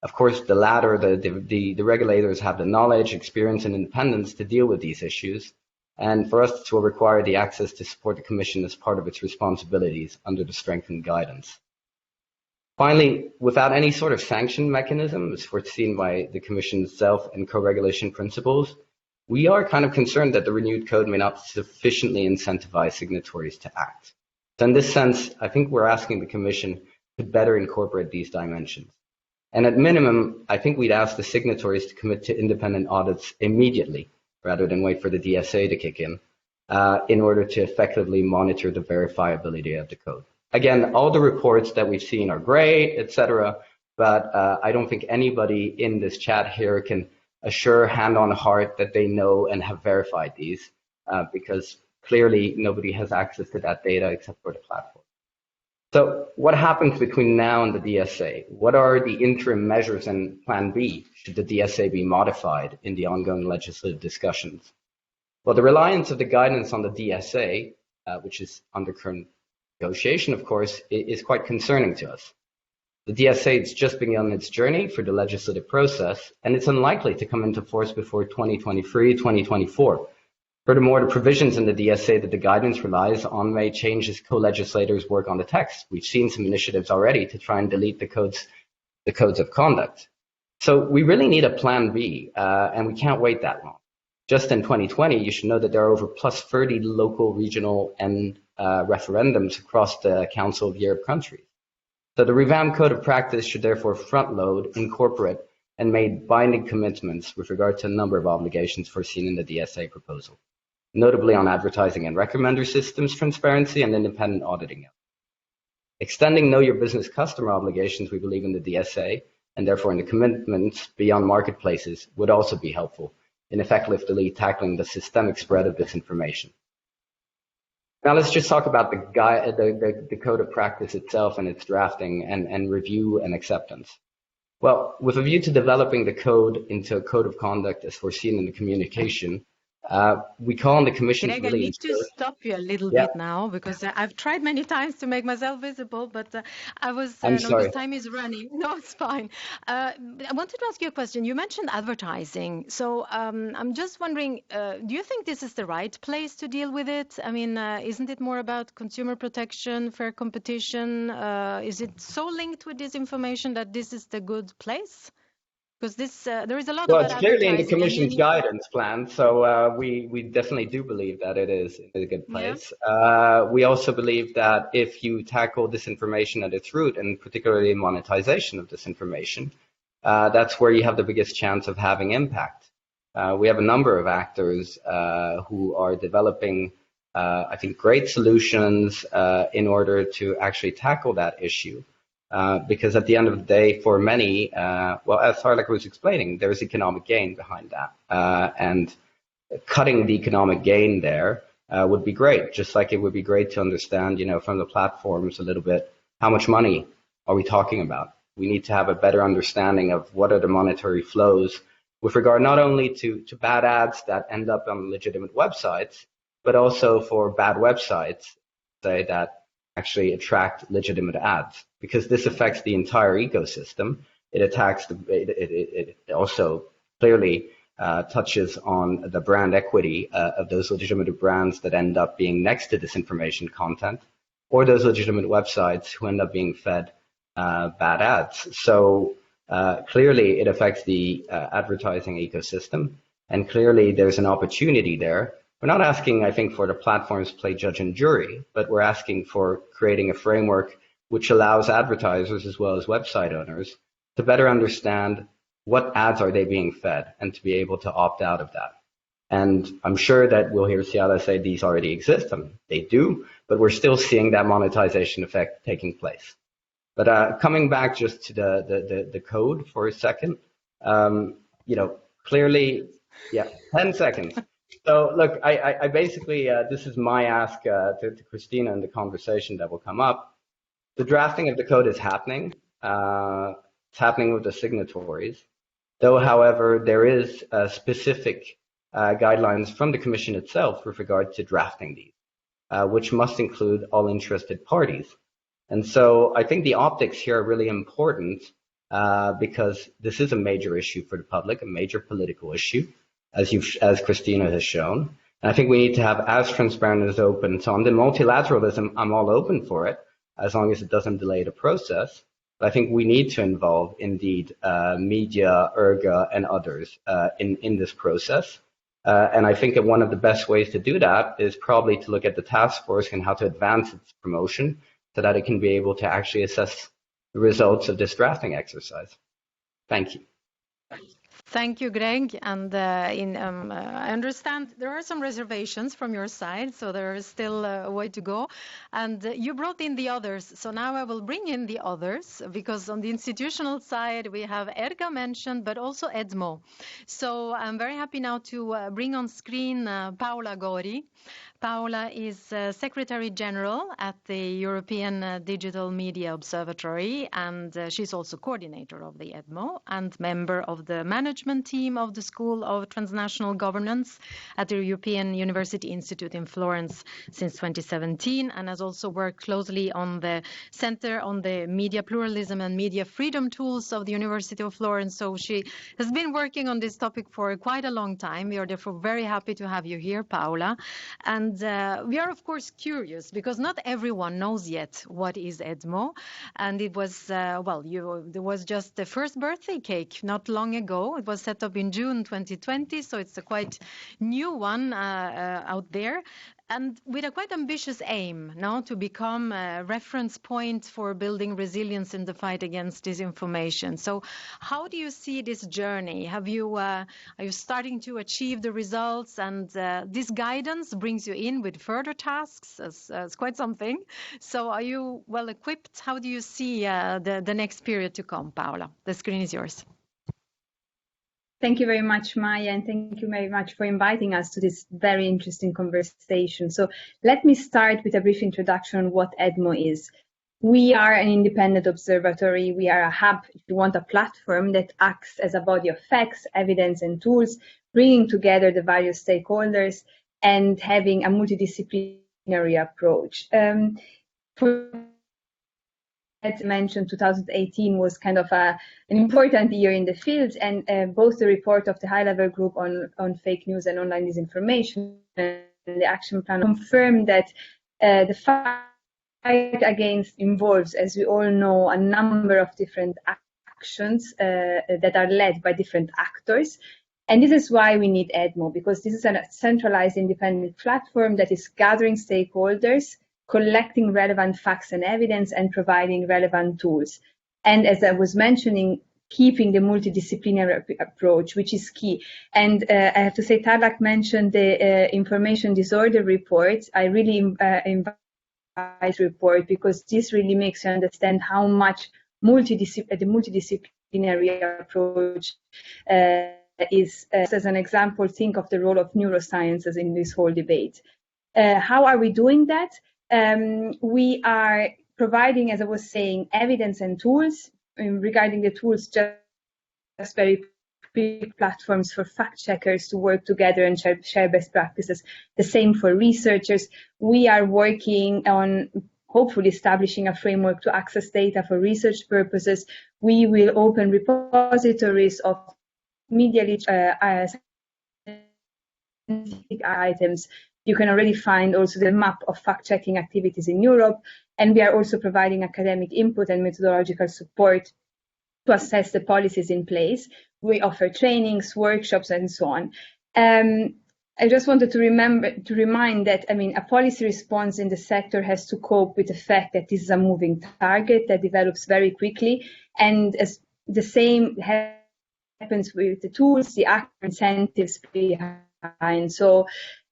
Of course, the latter, the regulators have the knowledge, experience, and independence to deal with these issues, and for us, this will require the access to support the Commission as part of its responsibilities under the strengthened guidance. Finally, without any sort of sanction mechanism as foreseen by the Commission's self and co-regulation principles, we are kind of concerned that the renewed code may not sufficiently incentivize signatories to act. So in this sense, I think we're asking the Commission to better incorporate these dimensions. And at minimum, I think we'd ask the signatories to commit to independent audits immediately, rather than wait for the DSA to kick in order to effectively monitor the verifiability of the code. Again, all the reports that we've seen are great, etc., but I don't think anybody in this chat here can assure hand on heart that they know and have verified these, because clearly nobody has access to that data except for the platform. So what happens between now and the DSA? What are the interim measures and plan B should the DSA be modified in the ongoing legislative discussions? Well, the reliance of the guidance on the DSA, which is under current negotiation, of course, is quite concerning to us. The DSA has just begun its journey for the legislative process, and it's unlikely to come into force before 2023, 2024. Furthermore, the provisions in the DSA that the guidance relies on may change as co-legislators work on the text. We've seen some initiatives already to try and delete the codes of conduct. So we really need a plan B, and we can't wait that long. Just in 2020, you should know that there are over plus 30 local, regional, and referendums across the Council of Europe countries. So the revamped code of practice should therefore front-load, incorporate, and make binding commitments with regard to a number of obligations foreseen in the DSA proposal, notably on advertising and recommender systems transparency and independent auditing. Extending know your business customer obligations, we believe, in the DSA, and therefore in the commitments beyond marketplaces, would also be helpful in effectively tackling the systemic spread of disinformation. Now let's just talk about the code of practice itself and its drafting and review and acceptance. Well, with a view to developing the code into a code of conduct as foreseen in the communication, We call on the Commission Greg, to really I need to stop you a little bit now, because I've tried many times to make myself visible, but I was, I'm sorry. because time is running. No, it's fine. I wanted to ask you a question. You mentioned advertising. So I'm just wondering, do you think this is the right place to deal with it? I mean, isn't it more about consumer protection, fair competition? Is it so linked with disinformation that this is the good place? Because this, there is a lot Well, about it's clearly in the advertising. Commission's guidance plan, so we definitely do believe that it is in a good place. We also believe that if you tackle disinformation at its root, and particularly monetization of disinformation, that's where you have the biggest chance of having impact. We have a number of actors who are developing, I think, great solutions in order to actually tackle that issue. Because at the end of the day, for many, well, as Harlek was explaining, there's economic gain behind that. And cutting the economic gain there would be great, just like it would be great to understand, you know, from the platforms a little bit, how much money are we talking about? We need to have a better understanding of what are the monetary flows with regard not only to bad ads that end up on legitimate websites, but also for bad websites, say, that actually attract legitimate ads, because this affects the entire ecosystem. It attacks it also clearly touches on the brand equity of those legitimate brands that end up being next to disinformation content, or those legitimate websites who end up being fed bad ads. So clearly it affects the advertising ecosystem, and clearly there's an opportunity there. We're not asking, I think, for the platforms to play judge and jury, but we're asking for creating a framework which allows advertisers as well as website owners to better understand what ads are they being fed and to be able to opt out of that. And I'm sure that we'll hear Ciala say these already exist, and they do, but we're still seeing that monetization effect taking place. But coming back just to the code for a second, you know, clearly, 10 seconds. So look, I basically, this is my ask to Christina in the conversation that will come up. The drafting of the code is happening. It's happening with the signatories. Though, however, there is specific guidelines from the Commission itself with regard to drafting these, which must include all interested parties. And so I think the optics here are really important because this is a major issue for the public, a major political issue, as Christina has shown. And I think we need to have as transparent as open. So on the multilateralism, I'm all open for it, as long as it doesn't delay the process. But I think we need to involve, indeed, media, ERGA, and others in this process. And I think that one of the best ways to do that is probably to look at the task force and how to advance its promotion so that it can be able to actually assess the results of this drafting exercise. Thank you. Thank you, Greg. And I understand there are some reservations from your side, so there is still a way to go. And you brought in the others, so now I will bring in the others, because on the institutional side, we have ERGA mentioned, but also EDMO. So I'm very happy now to bring on screen Paola Gori. Paola is Secretary General at the European Digital Media Observatory, and she's also coordinator of the EDMO and member of the management team of the School of Transnational Governance at the European University Institute in Florence since 2017, and has also worked closely on the Center on the Media Pluralism and Media Freedom Tools of the University of Florence. So she has been working on this topic for quite a long time. We are therefore very happy to have you here, Paola. And we are, of course, curious, because not everyone knows yet what is EDMO. And it was, there was just the first birthday cake not long ago. It was set up in June 2020, so it's a quite new one out there. And with a quite ambitious aim now to become a reference point for building resilience in the fight against disinformation. So how do you see this journey? Are you starting to achieve the results? And this guidance brings you in with further tasks as quite something. So are you well equipped? How do you see the next period to come, Paola? The screen is yours. Thank you very much, Maya, and thank you very much for inviting us to this very interesting conversation. So let me start with a brief introduction on what EDMO is. We are an independent observatory. We are a hub, if you want, a platform that acts as a body of facts, evidence, and tools bringing together the various stakeholders and having a multidisciplinary approach. As mentioned, 2018 was kind of an important year in the field, and both the report of the high-level group on fake news and online disinformation and the action plan confirmed that the fight against involves, as we all know, a number of different actions that are led by different actors. And this is why we need EDMO, because this is a centralized independent platform that is gathering stakeholders, collecting relevant facts and evidence, and providing relevant tools. And as I was mentioning, keeping the multidisciplinary approach, which is key. And I have to say, Tarlak mentioned the information disorder report. I really invite the report, because this really makes you understand how much the multidisciplinary approach is. As an example, think of the role of neurosciences in this whole debate. How are we doing that? We are providing, as I was saying, evidence and tools. Regarding the tools, just very quick platforms for fact checkers to work together and share best practices. The same for researchers. We are working on hopefully establishing a framework to access data for research purposes. We will open repositories of media items. You can already find also the map of fact-checking activities in Europe, and we are also providing academic input and methodological support to assess the policies in place. We offer trainings, workshops, and so on. I just wanted to remind that, a policy response in the sector has to cope with the fact that this is a moving target that develops very quickly, and as the same happens with the tools, the incentives behind. So.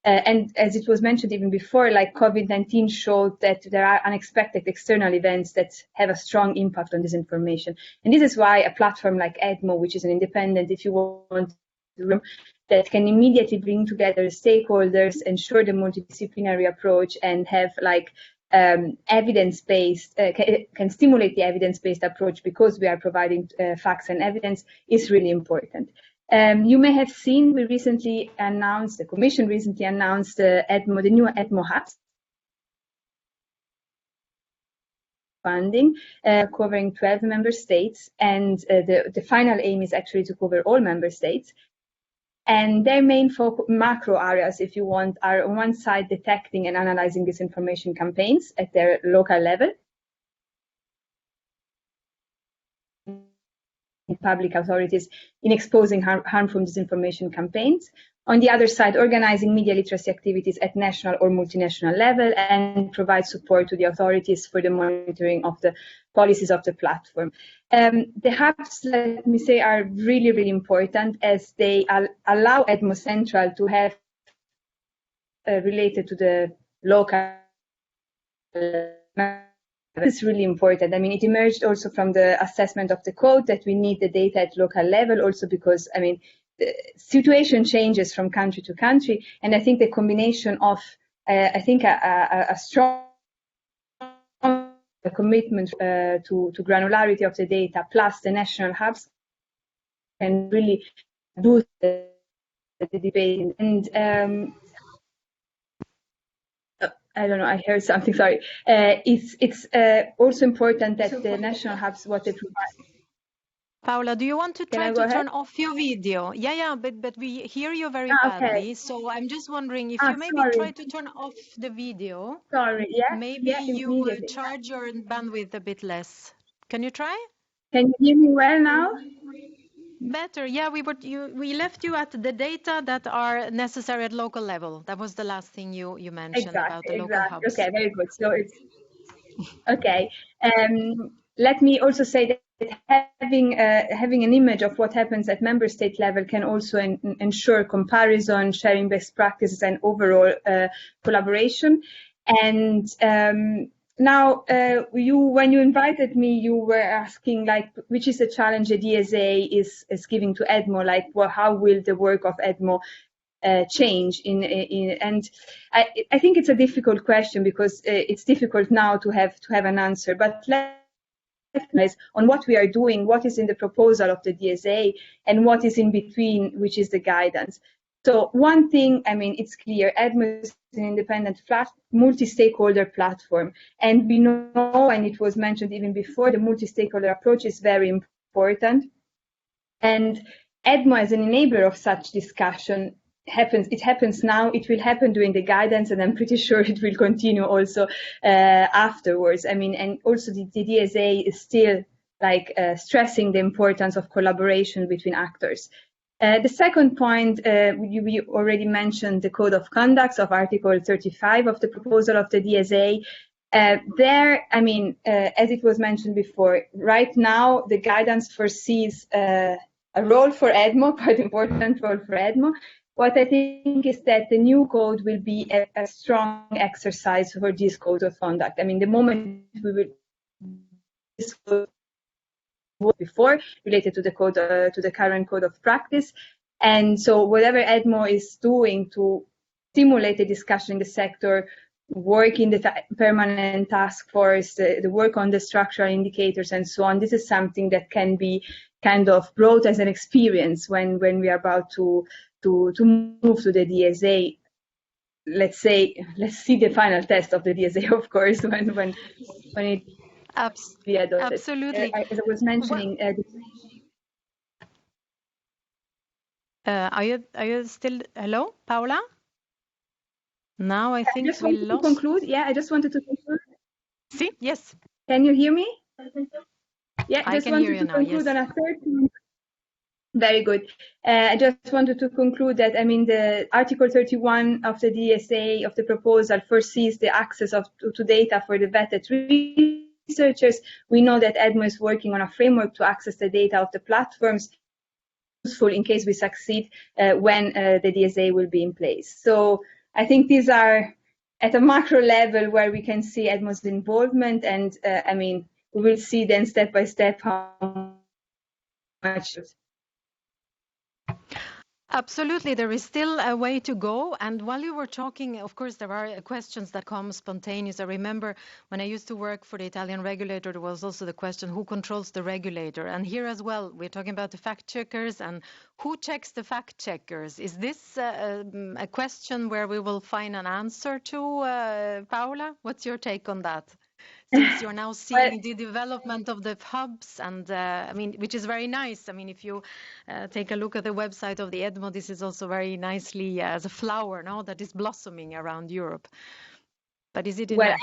And as it was mentioned even before, like COVID-19 showed that there are unexpected external events that have a strong impact on disinformation. And this is why a platform like EDMO, which is an independent, if you want, that can immediately bring together stakeholders, ensure the multidisciplinary approach, and have evidence-based, can stimulate the evidence-based approach, because we are providing facts and evidence, is really important. You may have seen, the Commission recently announced the new EDMO hubs funding, covering 12 member states, and the final aim is actually to cover all member states. And their main macro areas, if you want, are on one side detecting and analyzing disinformation campaigns at their local level, public authorities in exposing harmful disinformation campaigns. On the other side, organizing media literacy activities at national or multinational level, and provide support to the authorities for the monitoring of the policies of the platform. The hubs, let me say, are really, really important, as they allow EDMO Central to have related to the local. It's really important. It emerged also from the assessment of the code that we need the data at local level, also because, the situation changes from country to country. And I think the combination of, a strong commitment to granularity of the data plus the national hubs can really boost the debate. And I don't know, I heard something, sorry. It's also important that the national hubs, what they provide. Paola, do you want to try to turn off your video? Yeah, but we hear you very badly. Okay. So I'm just wondering if you maybe try to turn off the video. Sorry, yeah. Maybe you will charge your bandwidth a bit less. Can you try? Can you hear me well now? Better, yeah. We left you at the data that are necessary at local level. That was the last thing you mentioned about the local hubs. Okay, very good. So it's okay. Let me also say that having an image of what happens at member state level can also ensure comparison, sharing best practices, and overall collaboration. And now, when you invited me, you were asking which is the challenge the DSA is giving to EDMO, how will the work of EDMO change? And I think it's a difficult question, because it's difficult now to have an answer. But let on what we are doing, what is in the proposal of the DSA, and what is in between, which is the guidance. So one thing, I mean, it's clear, EDMO is an independent multi-stakeholder platform. And we know, and it was mentioned even before, the multi-stakeholder approach is very important. And EDMO as an enabler of such discussion it happens now, it will happen during the guidance, and I'm pretty sure it will continue also afterwards. I mean, and also the DSA is still like stressing the importance of collaboration between actors. The second point, we already mentioned the code of conduct of Article 35 of the proposal of the DSA. There, I mean, as it was mentioned before, right now the guidance foresees a role for EDMO, quite important role for EDMO. What I think is that the new code will be a strong exercise for this code of conduct. I mean, the moment we will this code before related to the code, to the current code of practice, and so whatever EDMO is doing to stimulate the discussion in the sector, work in the permanent task force, the work on the structural indicators, and so on. This is something that can be kind of brought as an experience when we are about to move to the DSA. Let's see the final test of the DSA, of course, when it be adopted. Absolutely. As I was mentioning, are you still hello, Paola? Now I think we lost. To conclude. Yeah, I just wanted to conclude. See? Yes. Can you hear me? Yeah, I can hear you now. Yes. On a third point. Very good. I just wanted to conclude that, I mean, the Article 31 of the DSA of the proposal foresees the access to data for the vetted researchers. We know that EDMO is working on a framework to access the data of the platforms, useful in case we succeed when the DSA will be in place. So I think these are at a macro level where we can see EDMO's involvement, and I mean, we will see then step by step how much. Absolutely, there is still a way to go. And while you were talking, of course, there are questions that come spontaneous. I remember when I used to work for the Italian regulator, there was also the question, who controls the regulator? And here as well, we're talking about the fact checkers and who checks the fact checkers. Is this a question where we will find an answer to, Paola? What's your take on that? Since you're now seeing the development of the hubs, and I mean, which is very nice. I mean, if you take a look at the website of the EDMO, this is also very nicely as a flower now that is blossoming around Europe. But is it? Well,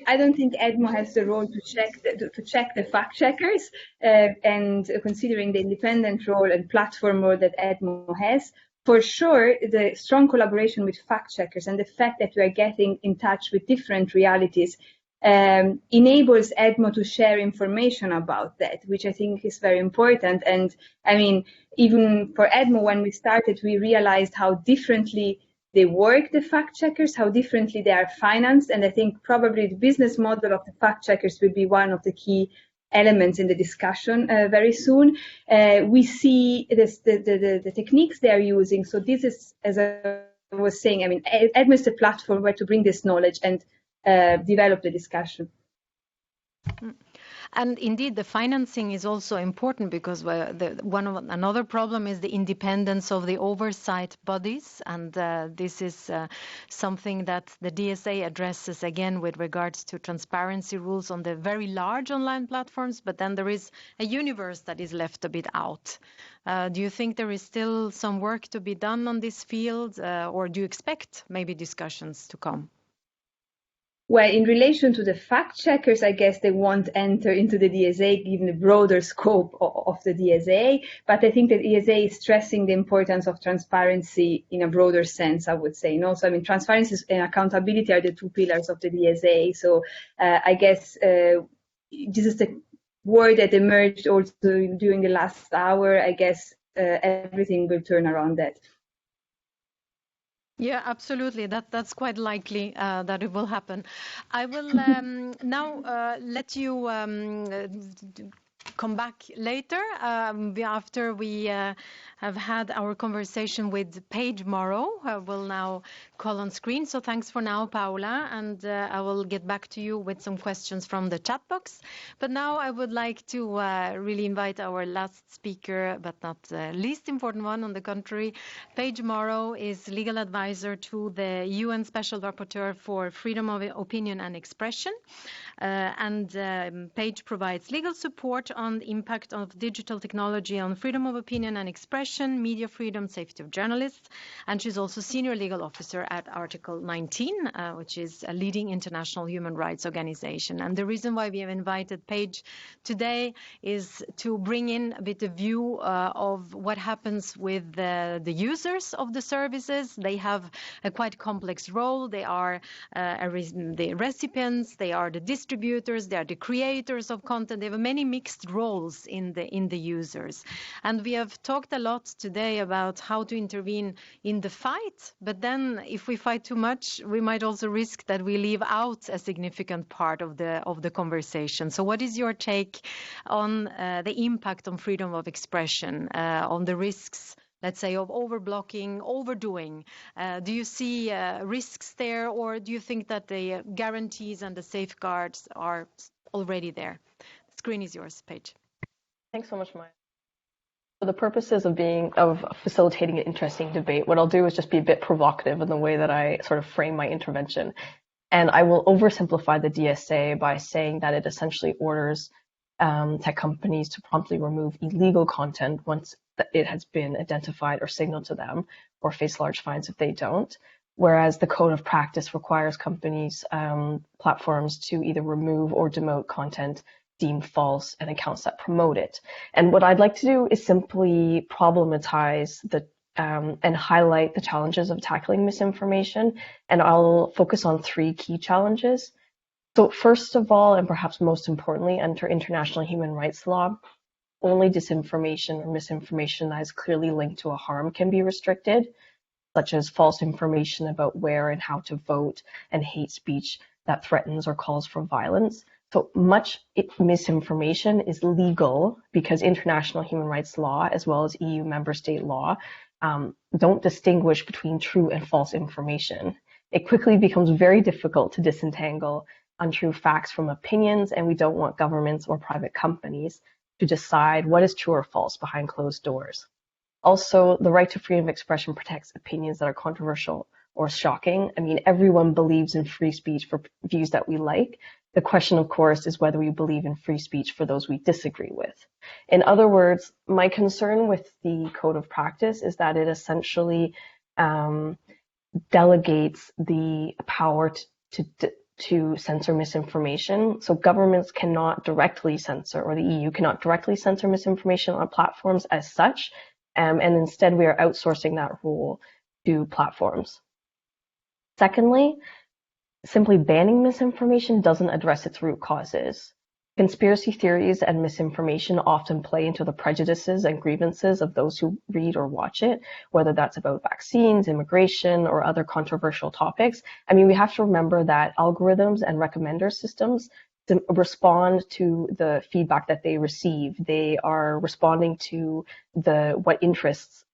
I don't think EDMO has the role to check the fact checkers, and considering the independent role and platform role that EDMO has. For sure, the strong collaboration with fact checkers and the fact that we are getting in touch with different realities enables EDMO to share information about that, which I think is very important. And I mean, even for EDMO, when we started, we realized how differently they work, the fact checkers, how differently they are financed. And I think probably the business model of the fact checkers will be one of the key elements in the discussion very soon. We see the techniques they are using. So this is, as I was saying, I mean, EDMO is the platform where to bring this knowledge and develop the discussion. And indeed, the financing is also important because another problem is the independence of the oversight bodies, and this is something that the DSA addresses again with regards to transparency rules on the very large online platforms. But then there is a universe that is left a bit out. Do you think there is still some work to be done on this field, or do you expect maybe discussions to come? Well, in relation to the fact checkers, I guess they won't enter into the DSA given the broader scope of the DSA. But I think that DSA is stressing the importance of transparency in a broader sense, I would say. And also, I mean, transparency and accountability are the two pillars of the DSA. So I guess this is the word that emerged also during the last hour. I guess everything will turn around that. Yeah, absolutely. That's quite likely that it will happen. I will now let you come back later after we have had our conversation with Paige Morrow, who will now call on screen. So thanks for now, Paula, and I will get back to you with some questions from the chat box. But now I would like to really invite our last speaker, but not least important one, on the contrary. Paige Morrow is legal advisor to the UN Special Rapporteur for Freedom of Opinion and Expression. Paige provides legal support on the impact of digital technology on freedom of opinion and expression, media freedom, safety of journalists. And she's also senior legal officer at Article 19, which is a leading international human rights organization. And the reason why we have invited Paige today is to bring in a bit of view of what happens with the users of the services. They have a quite complex role. They are the recipients, they are the distributors, they are the creators of content. They have many mixed roles in the users. And we have talked a lot today about how to intervene in the fight, but then if we fight too much, we might also risk that we leave out a significant part of the conversation. So what is your take on the impact on freedom of expression, on the risks, let's say, of overblocking, overdoing? Do you see risks there, or do you think that the guarantees and the safeguards are already there? The screen is yours, Paige. Thanks so much, Maya. For the purposes of facilitating an interesting debate, what I'll do is just be a bit provocative in the way that I sort of frame my intervention. And I will oversimplify the DSA by saying that it essentially orders tech companies to promptly remove illegal content once it has been identified or signaled to them, or face large fines if they don't. Whereas the code of practice requires companies, platforms to either remove or demote content deemed false and accounts that promote it. And what I'd like to do is simply problematize and highlight the challenges of tackling misinformation. And I'll focus on 3 key challenges. So first of all, and perhaps most importantly, under international human rights law, only disinformation or misinformation that is clearly linked to a harm can be restricted, such as false information about where and how to vote and hate speech that threatens or calls for violence. So much misinformation is legal because international human rights law, as well as EU member state law, don't distinguish between true and false information. It quickly becomes very difficult to disentangle untrue facts from opinions, and we don't want governments or private companies to decide what is true or false behind closed doors. Also, the right to freedom of expression protects opinions that are controversial or shocking. I mean, everyone believes in free speech for views that we like. The question, of course, is whether we believe in free speech for those we disagree with. In other words, my concern with the code of practice is that it essentially delegates the power to censor misinformation. So governments cannot directly censor, or the EU cannot directly censor misinformation on platforms as such, and instead we are outsourcing that role to platforms. Secondly, simply banning misinformation doesn't address its root causes. Conspiracy theories and misinformation often play into the prejudices and grievances of those who read or watch it, whether that's about vaccines, immigration, or other controversial topics. I mean, we have to remember that algorithms and recommender systems respond to the feedback that they receive. They are responding to what interests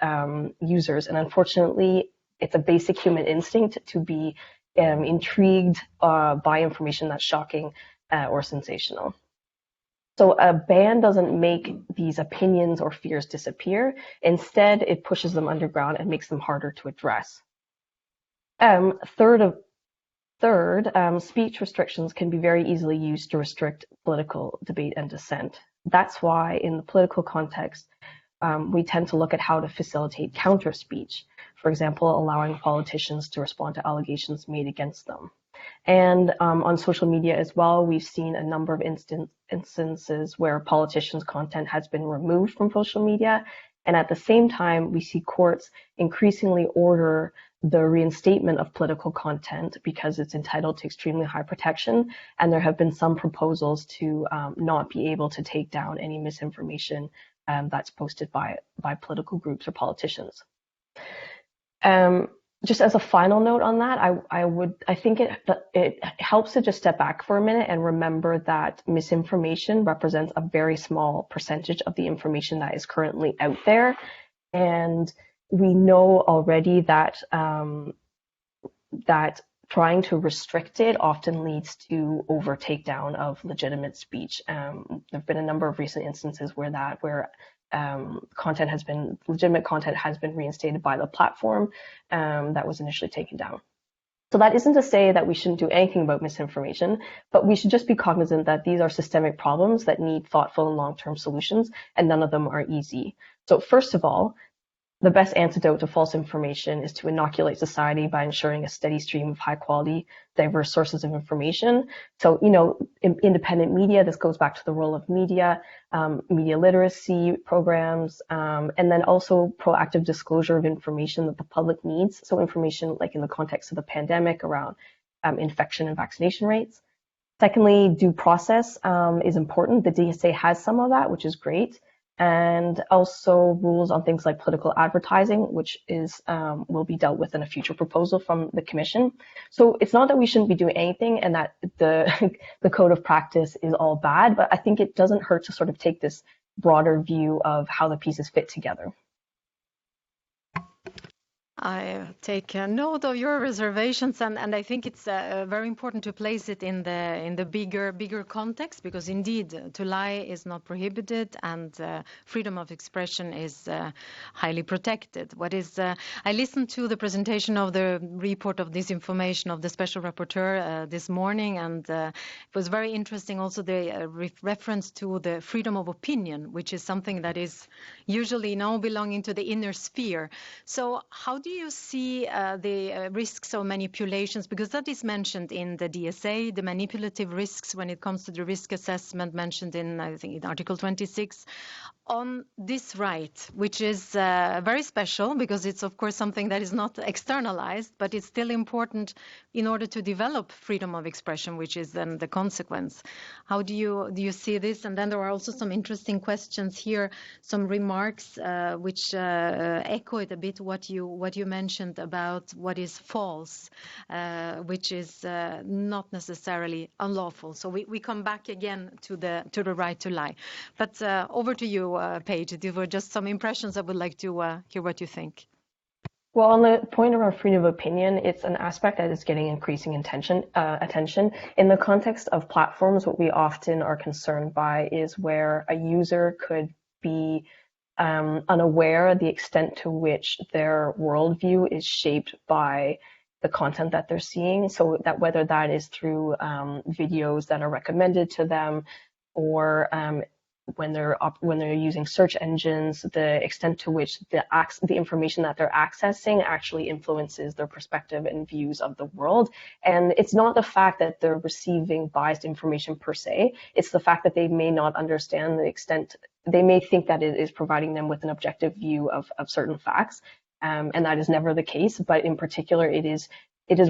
users, and unfortunately, it's a basic human instinct to be intrigued by information that's shocking or sensational. So a ban doesn't make these opinions or fears disappear. Instead, it pushes them underground and makes them harder to address. Third, speech restrictions can be very easily used to restrict political debate and dissent. That's why in the political context, we tend to look at how to facilitate counter speech. For example, allowing politicians to respond to allegations made against them. And on social media as well, we've seen a number of instances where politicians' content has been removed from social media. And at the same time, we see courts increasingly order the reinstatement of political content because it's entitled to extremely high protection. And there have been some proposals to not be able to take down any misinformation that's posted by political groups or politicians. just as a final note on that, I think it helps to just step back for a minute and remember that misinformation represents a very small percentage of the information that is currently out there, and we know already that that trying to restrict it often leads to over takedown of legitimate speech. There've been a number of recent instances where legitimate content has been reinstated by the platform that was initially taken down. So that isn't to say that we shouldn't do anything about misinformation, but we should just be cognizant that these are systemic problems that need thoughtful and long-term solutions, and none of them are easy. So first of all, the best antidote to false information is to inoculate society by ensuring a steady stream of high quality, diverse sources of information. So, independent media, this goes back to the role of media, media literacy programs, and then also proactive disclosure of information that the public needs. So information like in the context of the pandemic around infection and vaccination rates. Secondly, due process is important. The DSA has some of that, which is great. And also rules on things like political advertising, which will be dealt with in a future proposal from the Commission. So it's not that we shouldn't be doing anything and that the code of practice is all bad, but I think it doesn't hurt to sort of take this broader view of how the pieces fit together. I take note of your reservations, and I think it's very important to place it in the bigger context, because indeed to lie is not prohibited, and freedom of expression is highly protected. I listened to the presentation of the report of disinformation of the special rapporteur this morning, and it was very interesting also the reference to the freedom of opinion, which is something that is usually now belonging to the inner sphere. So how do you see the risks of manipulations? Because that is mentioned in the DSA, the manipulative risks when it comes to the risk assessment mentioned in, I think, in Article 26. On this right, which is very special because it's, of course, something that is not externalized, but it's still important in order to develop freedom of expression, which is then the consequence. How do you see this? And then there are also some interesting questions here, some remarks which echo it a bit what you mentioned about what is false, which is not necessarily unlawful. So we come back again to the right to lie. But over to you, Paige. These were just some impressions. I would like to hear what you think. Well, on the point around freedom of opinion, it's an aspect that is getting increasing attention. In the context of platforms, what we often are concerned by is where a user could be unaware of the extent to which their worldview is shaped by the content that they're seeing. So that whether that is through videos that are recommended to them, or when they're using search engines, the extent to which the information that they're accessing actually influences their perspective and views of the world. And it's not the fact that they're receiving biased information per se, it's the fact that they may not understand the extent, they may think that it is providing them with an objective view of certain facts. And that is never the case, but in particular, it is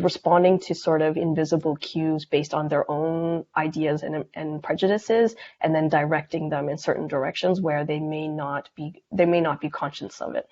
responding to sort of invisible cues based on their own ideas and prejudices, and then directing them in certain directions where they may not be conscious of it.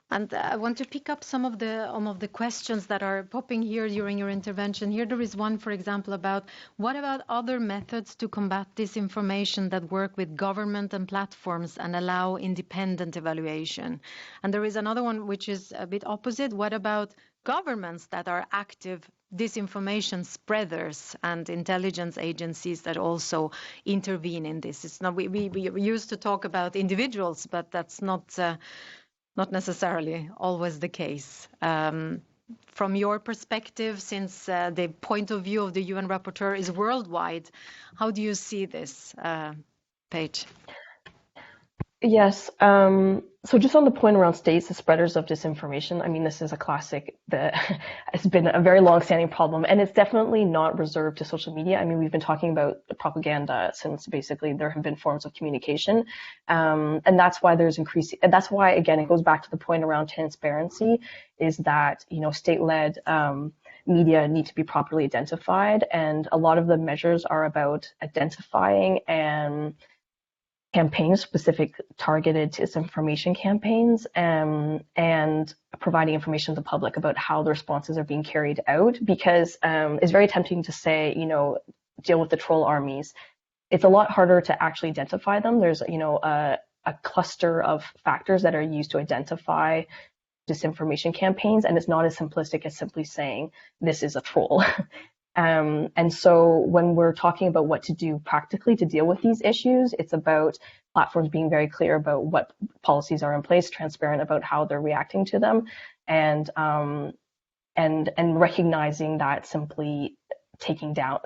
And I want to pick up some of the questions that are popping here during your intervention. Here there is one, for example, about what about other methods to combat disinformation that work with government and platforms and allow independent evaluation? And there is another one which is a bit opposite. What about governments that are active disinformation spreaders and intelligence agencies that also intervene in this? It's not, we used to talk about individuals, but that's not necessarily always the case. From your perspective, since the point of view of the UN rapporteur is worldwide, how do you see this, Paige? Yes. So just on the point around states, the spreaders of disinformation, I mean, this is a classic that has been a very long-standing problem, and it's definitely not reserved to social media. I mean, we've been talking about propaganda since basically there have been forms of communication, and that's why there's increasing. And that's why, again, it goes back to the point around transparency, is that, you know, state-led media need to be properly identified, and a lot of the measures are about identifying and campaigns, specific targeted disinformation campaigns, and providing information to the public about how the responses are being carried out, because it's very tempting to say, you know, deal with the troll armies. It's a lot harder to actually identify them. There's, you know, a cluster of factors that are used to identify disinformation campaigns, and it's not as simplistic as simply saying this is a troll. And so when we're talking about what to do practically to deal with these issues, it's about platforms being very clear about what policies are in place, transparent about how they're reacting to them, and recognizing that simply taking down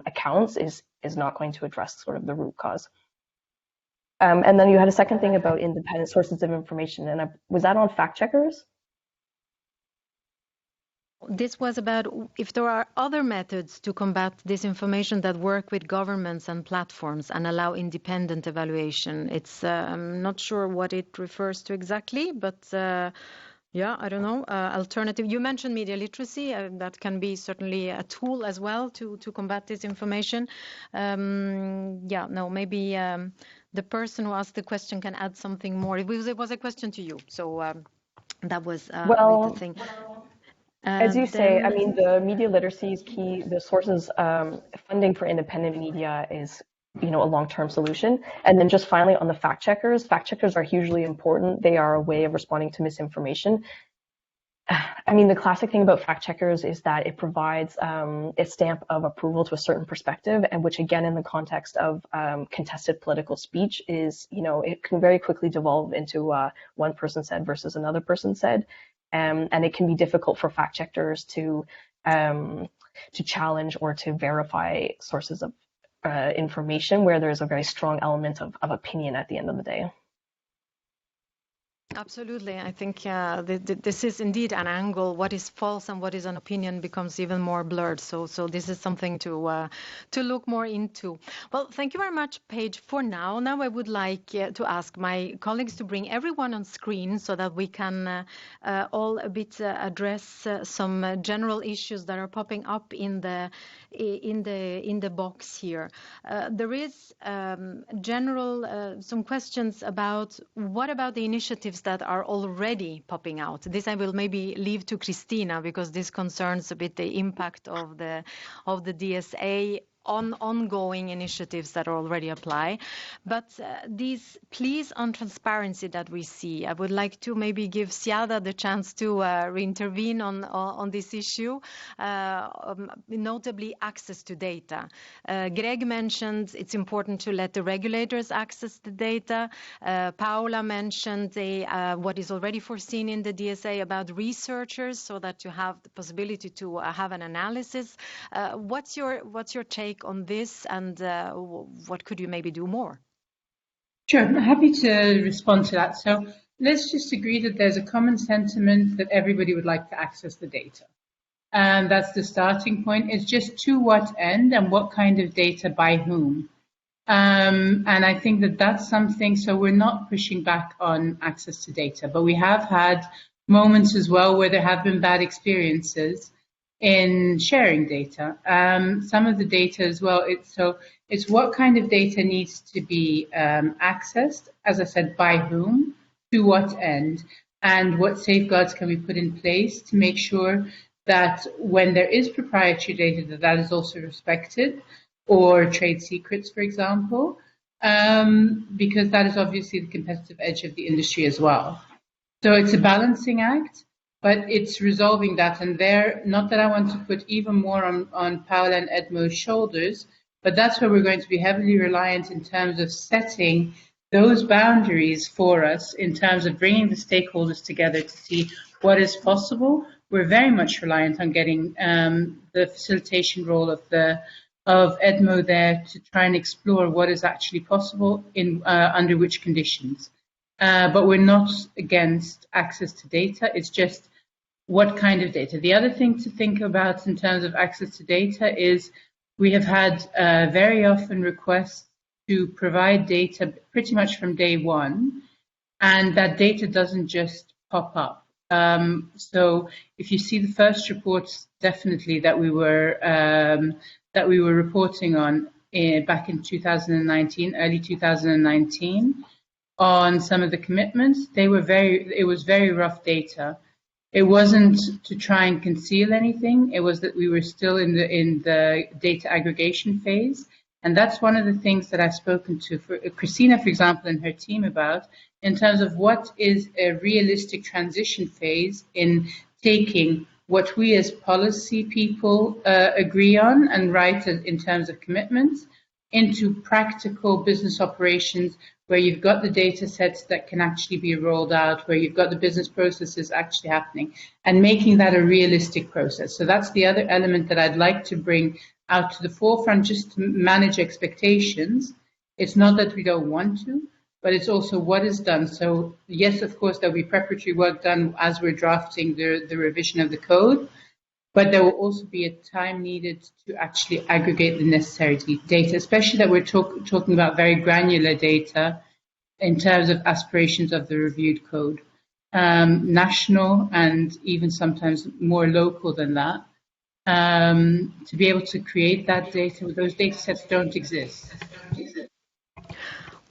accounts is not going to address sort of the root cause. And then you had a second thing about independent sources of information, and was that on fact checkers? This was about if there are other methods to combat disinformation that work with governments and platforms and allow independent evaluation. It's I'm not sure what it refers to exactly, but yeah, I don't know. Alternative. You mentioned media literacy. That can be certainly a tool as well to combat disinformation. Yeah, no, maybe the person who asked the question can add something more. It was a question to you, so that was the thing. As you say, I mean, the media literacy is key. The sources, funding for independent media is, you know, a long-term solution. And then just finally on the fact checkers are hugely important. They are a way of responding to misinformation. I mean, the classic thing about fact checkers is that it provides a stamp of approval to a certain perspective, and which again, in the context of contested political speech is, you know, it can very quickly devolve into one person said versus another person said. And it can be difficult for fact checkers to challenge or to verify sources of information where there's a very strong element of opinion at the end of the day. Absolutely. I think this is indeed an angle. What is false and what is an opinion becomes even more blurred. So this is something to look more into. Well, thank you very much, Paige, for now. Now I would like to ask my colleagues to bring everyone on screen so that we can all a bit address some general issues that are popping up in the box here. There is some questions about what about the initiatives that are already popping out. This I will maybe leave to Christina, because this concerns a bit the impact of the DSA on ongoing initiatives that already apply. But these pleas on transparency that we see, I would like to maybe give Siada the chance to reintervene on this issue, notably access to data. Greg mentioned it's important to let the regulators access the data. Paola mentioned what is already foreseen in the DSA about researchers, so that you have the possibility to have an analysis. What's your take on this, and what could you maybe do more? Sure, I'm happy to respond to that. So let's just agree that there's a common sentiment that everybody would like to access the data. And that's the starting point. It's just to what end and what kind of data by whom. And I think that that's something, so we're not pushing back on access to data, but we have had moments as well where there have been bad experiences in sharing data. Some of the data as well, it's what kind of data needs to be accessed, as I said, by whom, to what end, and what safeguards can we put in place to make sure that when there is proprietary data, that is also respected, or trade secrets, for example, because that is obviously the competitive edge of the industry as well. So it's a balancing act, but it's resolving that. And there, not that I want to put even more on Paola and EDMO's shoulders, but that's where we're going to be heavily reliant in terms of setting those boundaries for us, in terms of bringing the stakeholders together to see what is possible. We're very much reliant on getting the facilitation role of EDMO there to try and explore what is actually possible in under which conditions. But we're not against access to data. It's just what kind of data. The other thing to think about in terms of access to data is we have had very often requests to provide data pretty much from day one, and that data doesn't just pop up. So if you see the first reports, definitely that we were reporting on, back in 2019, early 2019, on some of the commitments. It was very rough data. It wasn't to try and conceal anything. It was that we were still in the data aggregation phase. And that's one of the things that I've spoken to Christina, for example, and her team about, in terms of what is a realistic transition phase in taking what we as policy people agree on and write in terms of commitments into practical business operations where you've got the data sets that can actually be rolled out, where you've got the business processes actually happening, and making that a realistic process. So that's the other element that I'd like to bring out to the forefront, just to manage expectations. It's not that we don't want to, but it's also what is done. So yes, of course, there'll be preparatory work done as we're drafting the revision of the code, but there will also be a time needed to actually aggregate the necessary data, especially that we're talking about very granular data in terms of aspirations of the reviewed code, national and even sometimes more local than that, to be able to create that data. Those data sets don't exist.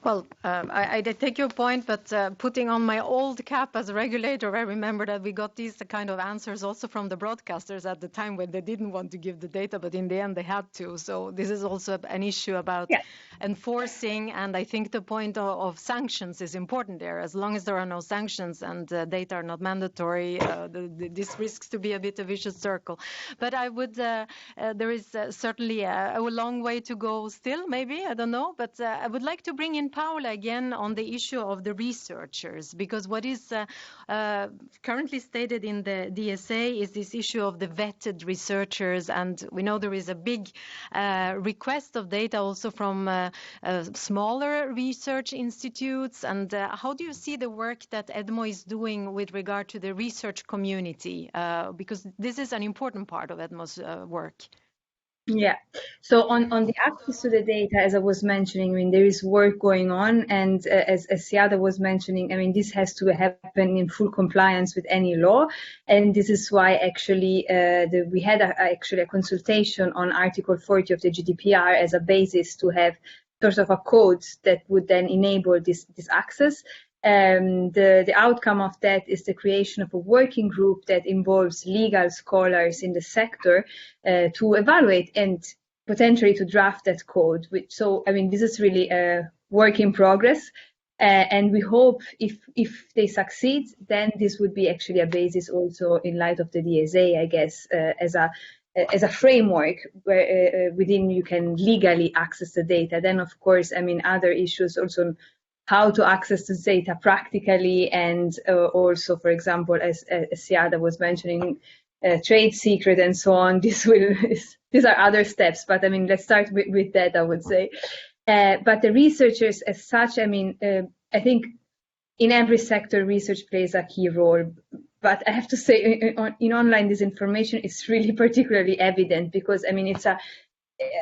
Well, I did take your point, but putting on my old cap as a regulator, I remember that we got these kind of answers also from the broadcasters at the time when they didn't want to give the data, but in the end they had to. So this is also an issue about enforcing, and I think the point of sanctions is important there. As long as there are no sanctions and data are not mandatory, this risks to be a bit of a vicious circle. But I would, there is certainly a long way to go still, maybe, I don't know, but I would like to bring in Paula again on the issue of the researchers, because what is currently stated in the DSA is this issue of the vetted researchers, and we know there is a big request of data also from smaller research institutes. And how do you see the work that EDMO is doing with regard to the research community? Because this is an important part of EDMO's work. Yeah. So on the access to the data, as I was mentioning, I mean, there is work going on, and as Siada was mentioning, I mean, this has to happen in full compliance with any law, and this is why actually we had actually a consultation on Article 40 of the GDPR as a basis to have sort of a code that would then enable this access. The outcome of that is the creation of a working group that involves legal scholars in the sector to evaluate and potentially to draft that code. So, I mean, this is really a work in progress. And we hope if they succeed, then this would be actually a basis also in light of the DSA, I guess, as a framework where within you can legally access the data. Then, of course, I mean, other issues also how to access this data practically, and also, for example, as Siada was mentioning, trade secret and so on. These are other steps, but I mean, let's start with that, I would say. But the researchers as such, I mean, I think in every sector, research plays a key role. But I have to say, in online disinformation, it's really particularly evident because, I mean, it's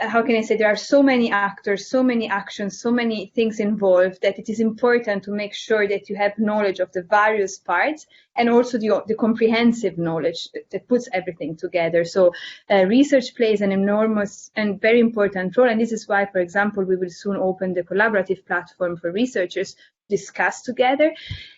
how can I say, there are so many actors, so many actions, so many things involved that it is important to make sure that you have knowledge of the various parts and also the comprehensive knowledge that puts everything together. So research plays an enormous and very important role. And this is why, for example, we will soon open the collaborative platform for researchers to discuss together.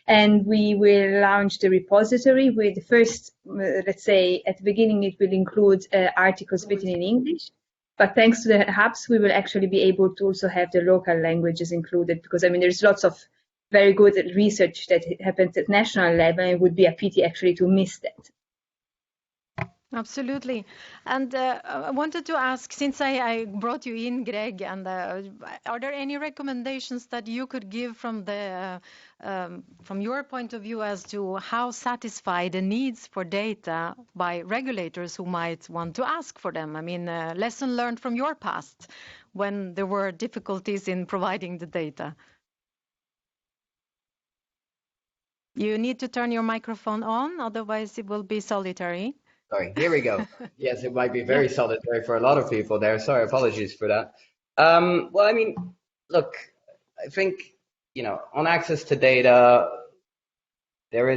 And we will launch the repository with the first, let's say, at the beginning, it will include articles written in English. But thanks to the hubs, we will actually be able to also have the local languages included, because I mean, there's lots of very good research that happens at national level, and it would be a pity actually to miss that. Absolutely. And I wanted to ask, since I brought you in, Greg, and are there any recommendations that you could give from from your point of view as to how satisfy the needs for data by regulators who might want to ask for them? I mean, lesson learned from your past when there were difficulties in providing the data. You need to turn your microphone on, otherwise it will be solitary. Sorry, here we go. Yes, it might be very solitary for a lot of people there. Sorry, apologies for that. Well, I mean, look, I think, you know, on access to data, there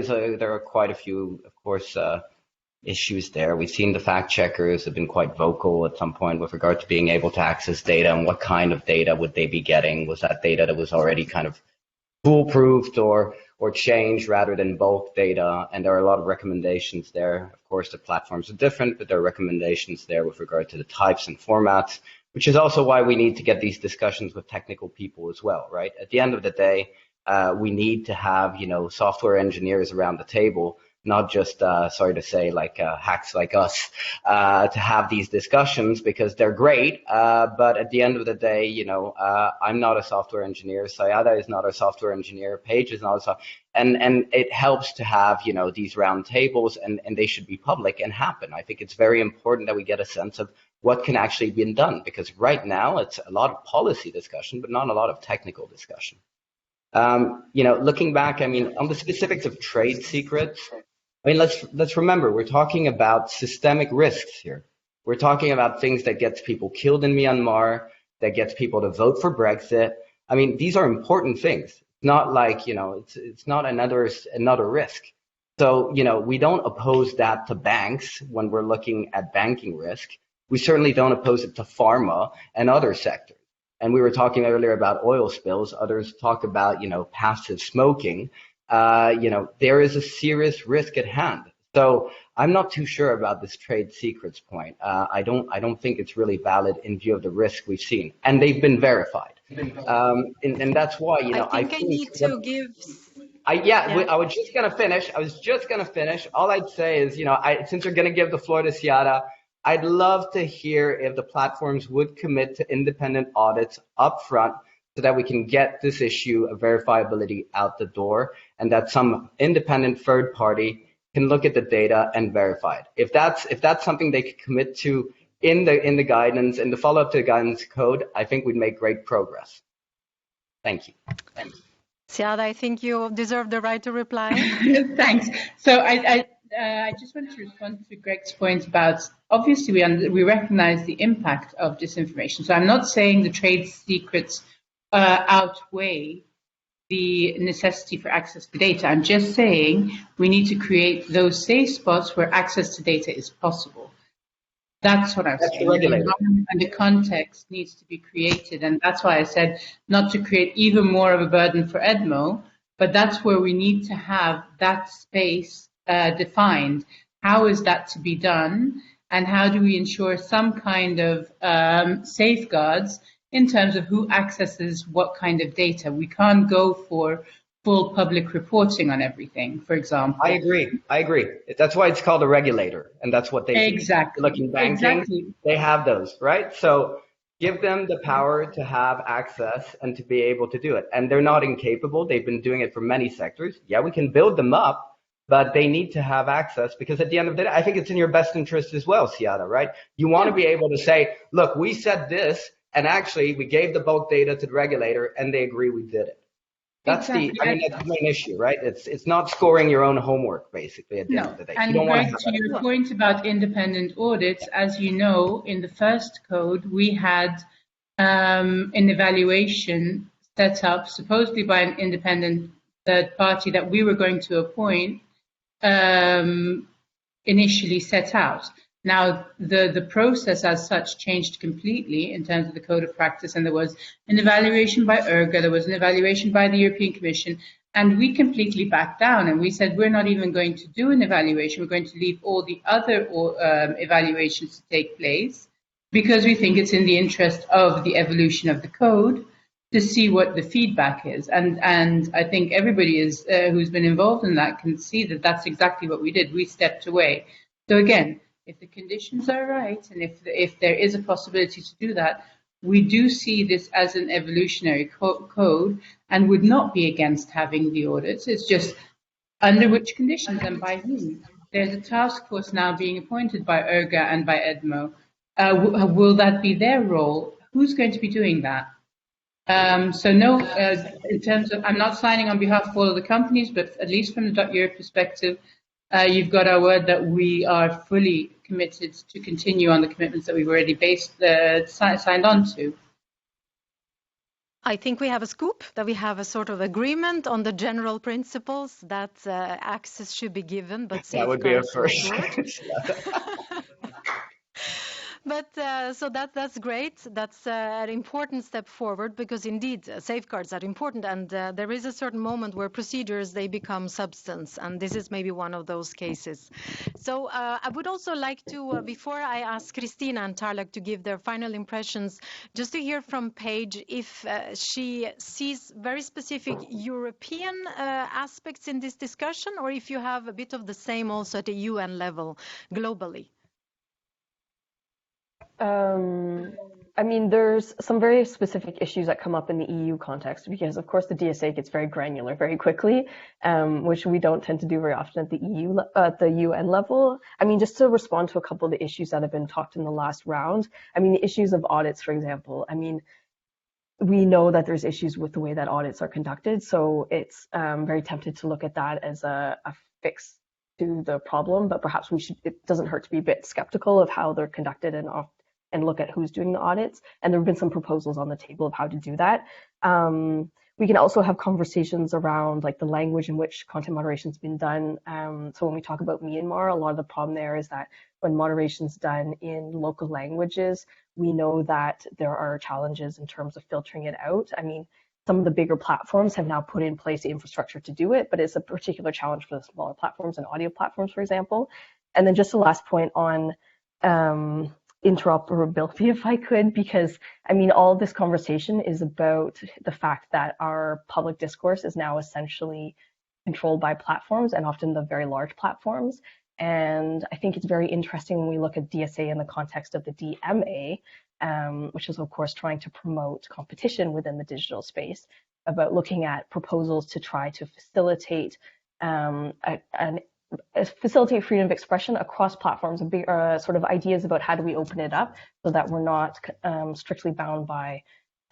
are quite a few, of course, issues there. We've seen the fact checkers have been quite vocal at some point with regard to being able to access data and what kind of data would they be getting. Was that data that was already kind of foolproofed or changed rather than bulk data? And there are a lot of recommendations there. Of course, the platforms are different, but there are recommendations there with regard to the types and formats, which is also why we need to get these discussions with technical people as well, right? At the end of the day, we need to have, software engineers around the table, not just, sorry to say, like hacks like us, to have these discussions, because they're great. But at the end of the day, I'm not a software engineer. Sayada is not a software engineer. Paige is not a and it helps to have, these round tables, and they should be public and happen. I think it's very important that we get a sense of what can actually be done, because right now it's a lot of policy discussion, but not a lot of technical discussion. Looking back, on the specifics of trade secrets, let's remember, we're talking about systemic risks here. We're talking about things that gets people killed in Myanmar, that gets people to vote for Brexit. These are important things. It's not like, it's not another risk. So, we don't oppose that to banks when we're looking at banking risk. We certainly don't oppose it to pharma and other sectors. And we were talking earlier about oil spills. Others talk about, passive smoking. There is a serious risk at hand. So I'm not too sure about this trade secrets point. I don't think it's really valid in view of the risk we've seen, and they've been verified. And that's why, I think I need to give. I was just gonna finish. All I'd say is, since you're gonna give the floor to Siada, I'd love to hear if the platforms would commit to independent audits up front, so that we can get this issue of verifiability out the door, and that some independent third party can look at the data and verify it. If that's something they could commit to in the guidance, in the follow-up to the guidance code, I think we'd make great progress. Thank you. Siada, I think you deserve the right to reply. Thanks. So I just wanted to respond to Greg's point about, obviously we recognize the impact of disinformation. So I'm not saying the trade secrets outweigh the necessity for access to data. I'm just saying we need to create those safe spots where access to data is possible. That's what I'm saying. And the context needs to be created. And that's why I said not to create even more of a burden for EDMO, but that's where we need to have that space defined. How is that to be done? And how do we ensure some kind of safeguards in terms of who accesses what kind of data? We can't go for full public reporting on everything, for example. I agree. That's why it's called a regulator, and that's what they exactly. Looking banking, they have those, right? So give them the power to have access and to be able to do it. And they're not incapable. They've been doing it for many sectors. Yeah, we can build them up, but they need to have access, because at the end of the day, I think it's in your best interest as well, Siada, right? You want to be able to say, look, we said this, and actually we gave the bulk data to the regulator and they agree we did it. That's that's the main issue, right? It's not scoring your own homework, basically, at the end of the day. And Greg, to your point about independent audits, as you know, in the first code, we had an evaluation set up supposedly by an independent third party that we were going to appoint, initially set out. Now, the process as such changed completely in terms of the code of practice, and there was an evaluation by ERGA, there was an evaluation by the European Commission, and we completely backed down and we said we're not even going to do an evaluation, we're going to leave all the other evaluations to take place, because we think it's in the interest of the evolution of the code to see what the feedback is. And I think everybody who's been involved in that can see that that's exactly what we did. We stepped away. So again, if the conditions are right, and if there is a possibility to do that, we do see this as an evolutionary code and would not be against having the audits. It's just under which conditions and by whom. There's a task force now being appointed by ERGA and by EDMO. Will that be their role? Who's going to be doing that? So no, in terms of, I'm not signing on behalf of all of the companies, but at least from the .Europe perspective, you've got our word that we are fully committed to continue on the commitments that we've already signed on to. I think we have a scoop, that we have a sort of agreement on the general principles that access should be given, but that would be a safeguards first. ensured. But so that's great. That's an important step forward, because indeed safeguards are important, and there is a certain moment where procedures, they become substance, and this is maybe one of those cases. So I would also like to, before I ask Christina and Tarlak to give their final impressions, just to hear from Paige if she sees very specific European aspects in this discussion, or if you have a bit of the same also at the UN level globally. I mean, there's some very specific issues that come up in the EU context, because of course the DSA gets very granular very quickly, which we don't tend to do very often at the UN level. I mean, just to respond to a couple of the issues that have been talked in the last round. I mean, the issues of audits, for example. I mean, we know that there's issues with the way that audits are conducted, so it's very tempted to look at that as a fix to the problem, but perhaps it doesn't hurt to be a bit skeptical of how they're conducted and look at who's doing the audits. And there have been some proposals on the table of how to do that. We can also have conversations around like the language in which content moderation has been done. So when we talk about Myanmar, a lot of the problem there is that when moderation is done in local languages, we know that there are challenges in terms of filtering it out. I mean, some of the bigger platforms have now put in place the infrastructure to do it, but it's a particular challenge for the smaller platforms and audio platforms, for example. And then just the last point on interoperability, if I could, because I mean, all this conversation is about the fact that our public discourse is now essentially controlled by platforms, and often the very large platforms. And I think it's very interesting when we look at DSA in the context of the DMA, which is of course trying to promote competition within the digital space, about looking at proposals to try to facilitate facilitate freedom of expression across platforms, sort of ideas about how do we open it up so that we're not strictly bound by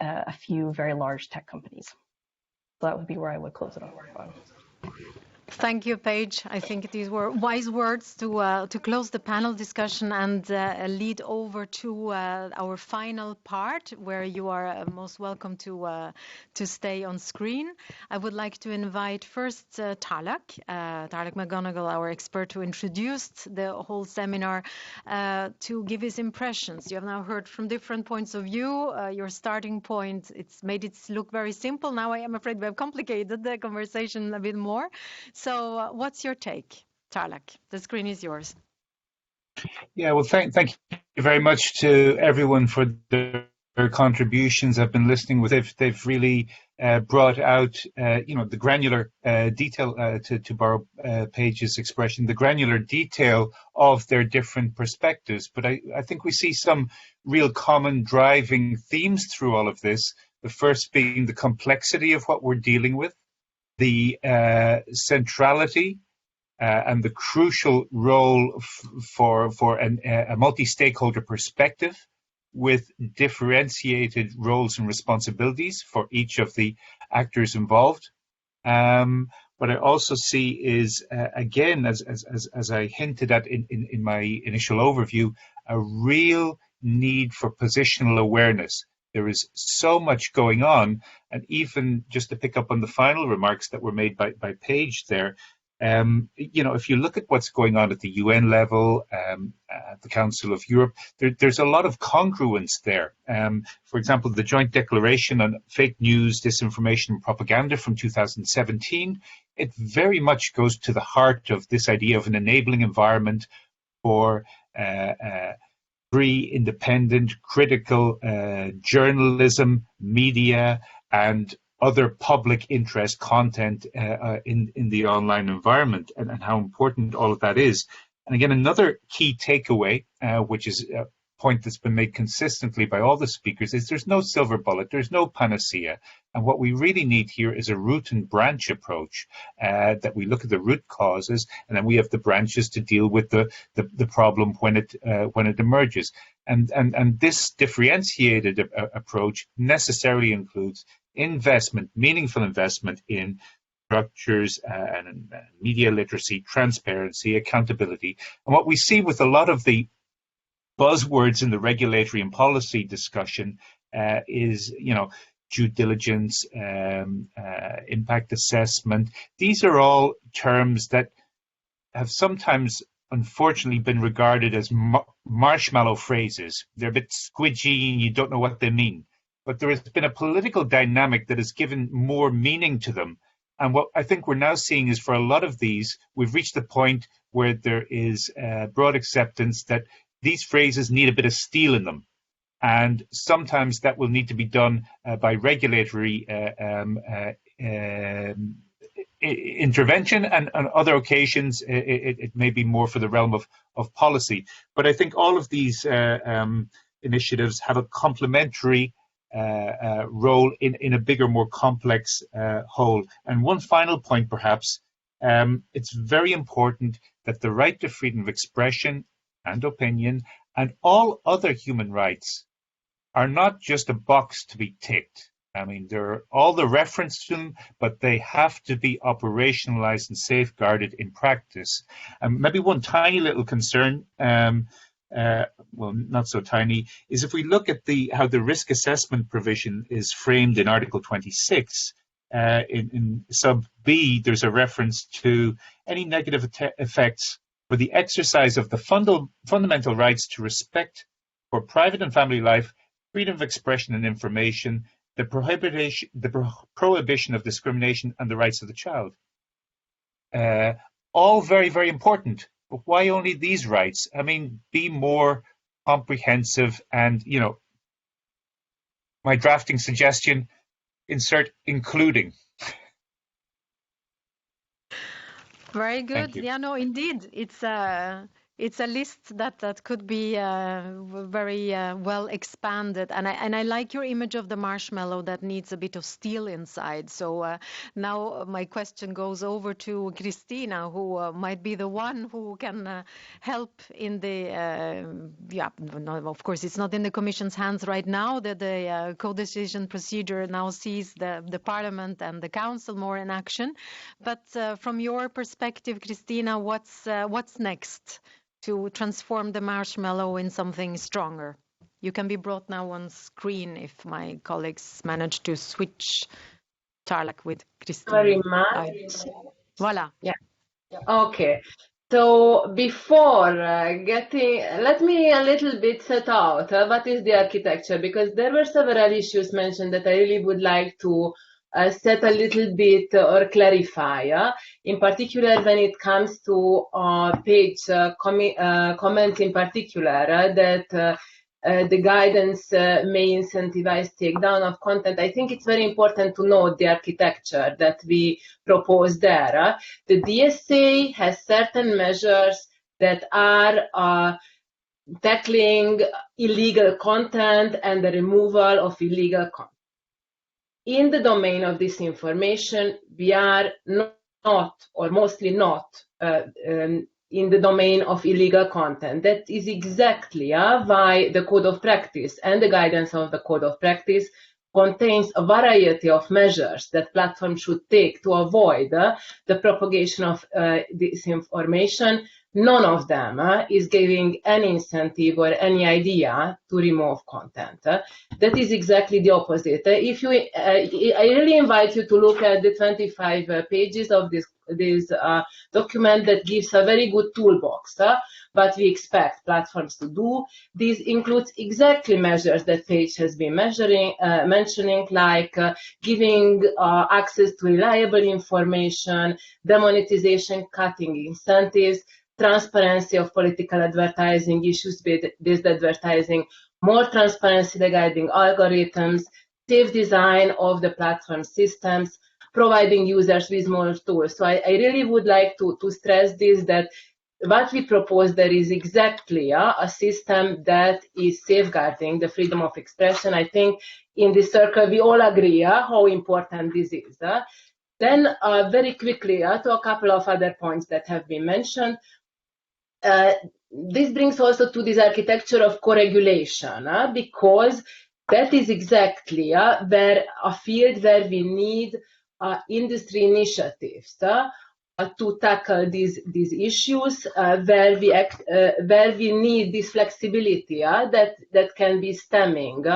a few very large tech companies. So that would be where I would close it on. Thank you, Paige. I think these were wise words to close the panel discussion and lead over to our final part, where you are most welcome to stay on screen. I would like to invite first Tarlak McGonigal, our expert who introduced the whole seminar, to give his impressions. You have now heard from different points of view. Your starting point, it's made it look very simple. Now I am afraid we have complicated the conversation a bit more. So what's your take, Tarlak? The screen is yours. Yeah, well, thank you very much to everyone for their contributions. I've been listening with they've really brought out the granular detail, to borrow Paige's expression, the granular detail of their different perspectives. But I think we see some real common driving themes through all of this. The first being the complexity of what we're dealing with, the centrality and the crucial role for a multi-stakeholder perspective with differentiated roles and responsibilities for each of the actors involved. What I also see is, again, as I hinted at in my initial overview, a real need for positional awareness. There is so much going on, and even just to pick up on the final remarks that were made by Paige there, if you look at what's going on at the UN level, at the Council of Europe, there's a lot of congruence there. For example, the Joint Declaration on Fake News, Disinformation and Propaganda from 2017, it very much goes to the heart of this idea of an enabling environment for free, independent, critical journalism, media, and other public interest content in the online environment, and how important all of that is. And again, another key takeaway, which is a point that's been made consistently by all the speakers, is there's no silver bullet, there's no panacea. And what we really need here is a root and branch approach, that we look at the root causes, and then we have the branches to deal with the problem when it emerges. And this differentiated approach necessarily includes investment, meaningful investment in structures and media literacy, transparency, accountability. And what we see with a lot of the buzzwords in the regulatory and policy discussion is, due diligence, impact assessment. These are all terms that have sometimes, unfortunately, been regarded as marshmallow phrases. They're a bit squidgy and you don't know what they mean. But there has been a political dynamic that has given more meaning to them. And what I think we're now seeing is, for a lot of these, we've reached the point where there is broad acceptance that these phrases need a bit of steel in them. And sometimes that will need to be done by regulatory intervention, and on other occasions it may be more for the realm of policy. But I think all of these initiatives have a complementary role in a bigger, more complex whole. And one final point, perhaps, it's very important that the right to freedom of expression and opinion and all other human rights are not just a box to be ticked. I mean, there are all the reference to them, but they have to be operationalized and safeguarded in practice. And maybe one tiny little concern, well, not so tiny, is if we look at how the risk assessment provision is framed in Article 26, in sub B, there's a reference to any negative effects for the exercise of the fundamental rights to respect for private and family life, freedom of expression and information, the prohibition of discrimination, and the rights of the child. All very, very important. But why only these rights? I mean, be more comprehensive. And, you know, my drafting suggestion, insert including. Very good. Yeah, no, indeed. It's a list that could be very well expanded, and I like your image of the marshmallow that needs a bit of steel inside. So now my question goes over to Christina, who might be the one who can help in the no, of course it's not in the Commission's hands right now. That the co-decision procedure now sees the Parliament and the Council more in action. But from your perspective, Christina, what's next to transform the marshmallow in something stronger? You can be brought now on screen if my colleagues manage to switch Tarlac with Christina. Very much. Voila. Yeah. Okay. So before let me a little bit set out what is the architecture, because there were several issues mentioned that I really would like to set a little bit or clarify, in particular when it comes to page comments in particular, that the guidance may incentivize takedown of content. I think it's very important to note the architecture that we propose there. The DSA has certain measures that are tackling illegal content and the removal of illegal content. In the domain of disinformation, we are not, or mostly not, in the domain of illegal content. That is exactly why the Code of Practice and the guidance of the Code of Practice contains a variety of measures that platforms should take to avoid the propagation of disinformation. None of them is giving any incentive or any idea to remove content. That is exactly the opposite. If you, I really invite you to look at the 25 pages of this document that gives a very good toolbox. What we expect platforms to do. This includes exactly measures that Paige has been mentioning, like giving access to reliable information, demonetization, cutting incentives, transparency of political advertising, issues-based advertising, more transparency regarding algorithms, safe design of the platform systems, providing users with more tools. So I really would like to stress this, that what we propose there is exactly a system that is safeguarding the freedom of expression. I think in this circle we all agree how important this is. Then very quickly to a couple of other points that have been mentioned. This brings also to this architecture of co-regulation, because that is exactly where a field where we need industry initiatives to tackle these issues, where we need this flexibility that can be stemming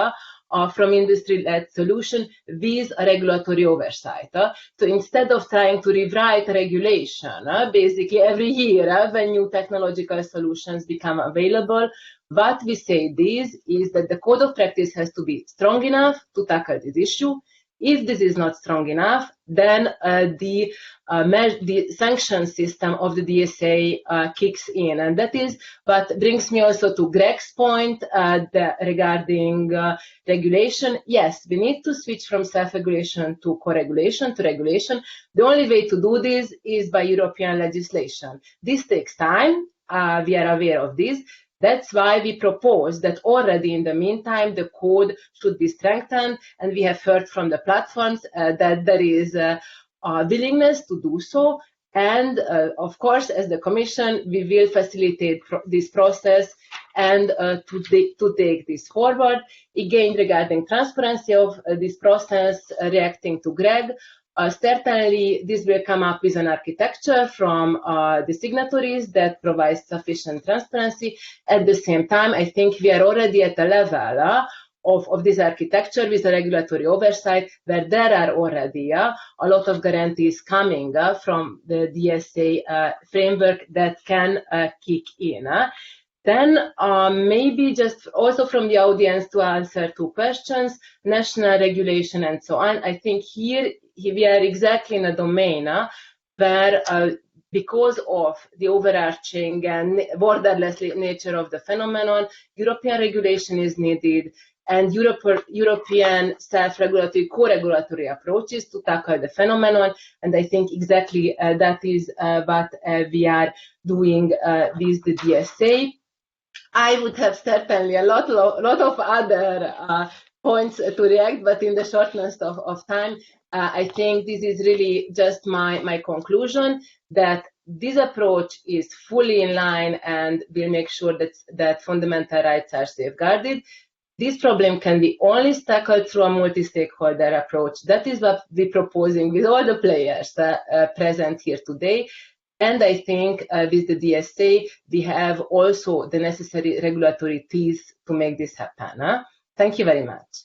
from industry-led solution with a regulatory oversight. So instead of trying to rewrite regulation, basically every year when new technological solutions become available, what we say is that the code of practice has to be strong enough to tackle this issue. If this is not strong enough, then the sanction system of the DSA kicks in. And that is what brings me also to Greg's point regarding regulation. Yes, we need to switch from self-regulation to co-regulation to regulation. The only way to do this is by European legislation. This takes time. We are aware of this. That's why we propose that already in the meantime, the code should be strengthened, and we have heard from the platforms that there is a willingness to do so. And of course, as the Commission, we will facilitate this process and to take this forward. Again, regarding transparency of this process, reacting to Greg, certainly, this will come up with an architecture from the signatories that provides sufficient transparency. At the same time, I think we are already at a level of this architecture with a regulatory oversight where there are already a lot of guarantees coming from the DSA framework that can kick in. Then maybe just also from the audience to answer two questions, national regulation and so on. I think here we are exactly in a domain where because of the overarching and borderless nature of the phenomenon, European regulation is needed and European self-regulatory, co-regulatory approaches to tackle the phenomenon. And I think exactly that is what we are doing with the DSA. I would have certainly a lot of other points to react, but in the shortness of time, I think this is really just my conclusion, that this approach is fully in line and will make sure that fundamental rights are safeguarded. This problem can be only tackled through a multi-stakeholder approach. That is what we're proposing with all the players present here today. And I think with the DSA, we have also the necessary regulatory teeth to make this happen. Thank you very much.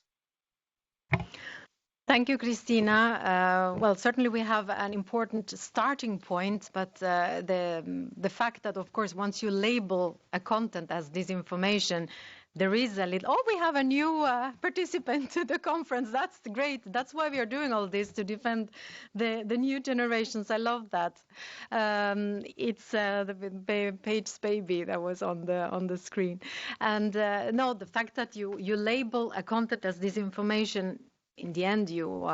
Thank you, Christina. Well, certainly we have an important starting point, but the fact that, of course, once you label a content as disinformation, there is a little, we have a new participant to the conference. That's great. That's why we are doing all this, to defend the new generations. I love that. It's the Page's baby that was on the screen. And no, the fact that you label a content as disinformation, in the end, you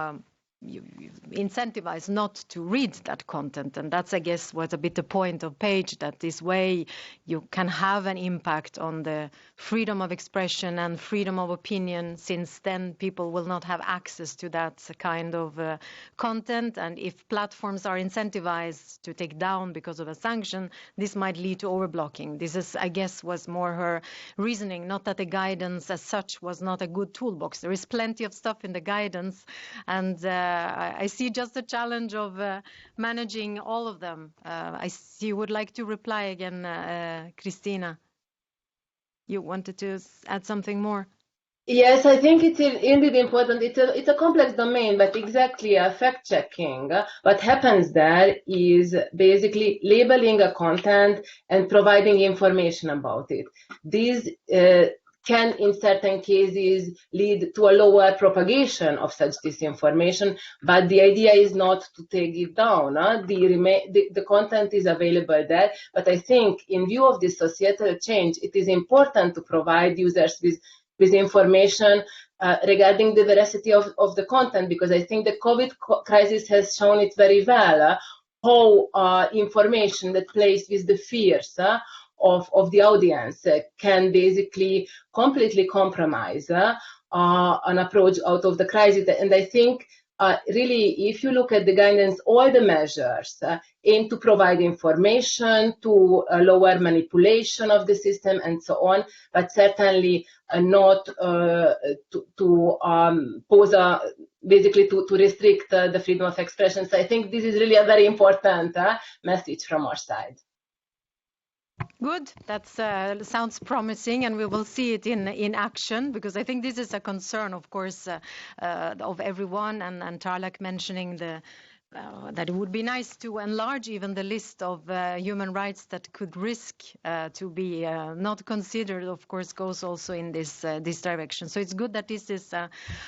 incentivize not to read that content. And that's, I guess, was a bit the point of Page, that this way you can have an impact on the freedom of expression and freedom of opinion, since then people will not have access to that kind of content. And if platforms are incentivized to take down because of a sanction, this might lead to overblocking. This is, I guess, was more her reasoning, not that the guidance as such was not a good toolbox. There is plenty of stuff in the guidance, and I see just the challenge of managing all of them. I see you would like to reply again, Christina. You wanted to add something more? Yes, I think it's indeed important. It's a complex domain, but exactly fact-checking. What happens there is basically labeling a content and providing information about it. These can, in certain cases, lead to a lower propagation of such disinformation, but the idea is not to take it down. The content is available there, but I think in view of this societal change, it is important to provide users with information regarding the veracity of the content, because I think the COVID crisis has shown it very well, how information that plays with the fears of the audience can basically completely compromise an approach out of the crisis. And I think really, if you look at the guidance, all the measures aim to provide information, to lower manipulation of the system and so on, but certainly not to pose basically to restrict the freedom of expression. So I think this is really a very important message from our side. Good. That sounds promising, and we will see it in action, because I think this is a concern, of course, of everyone. And Tarlak mentioning that it would be nice to enlarge even the list of human rights that could risk to be not considered, of course, goes also in this direction. So it's good that this is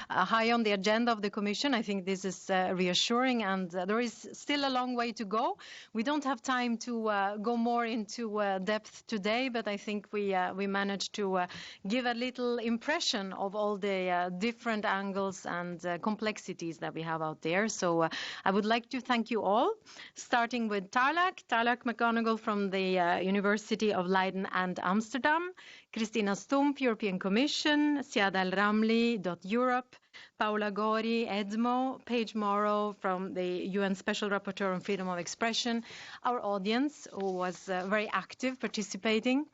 high on the agenda of the Commission. I think this is reassuring, and there is still a long way to go. We don't have time to go more into depth today, but I think we managed to give a little impression of all the different angles and complexities that we have out there. So I would like to thank you all, starting with Tarlak McGonigal from the University of Leiden and Amsterdam, Christina Stumpf, European Commission, Siad El Ramli, Europe, Paola Gori, EDMO, Paige Morrow from the UN Special Rapporteur on Freedom of Expression, our audience who was very active participating,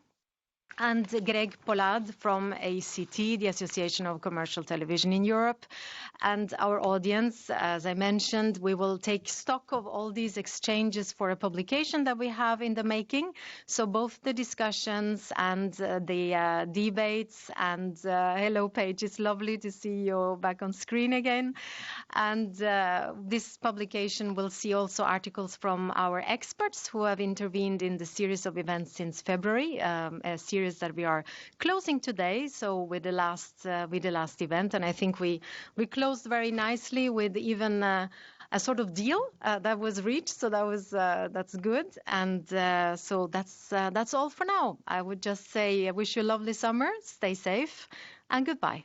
and Greg Pollad from ACT, the Association of Commercial Television in Europe. And our audience, as I mentioned, we will take stock of all these exchanges for a publication that we have in the making. So both the discussions and the debates. And hello, Paige, it's lovely to see you back on screen again. And this publication will see also articles from our experts who have intervened in the series of events since February, a series that we are closing today, so with the last event. And I think we closed very nicely with even a sort of deal that was reached, so that's good. And so that's all for now. I would just say I wish you a lovely summer, stay safe, and goodbye.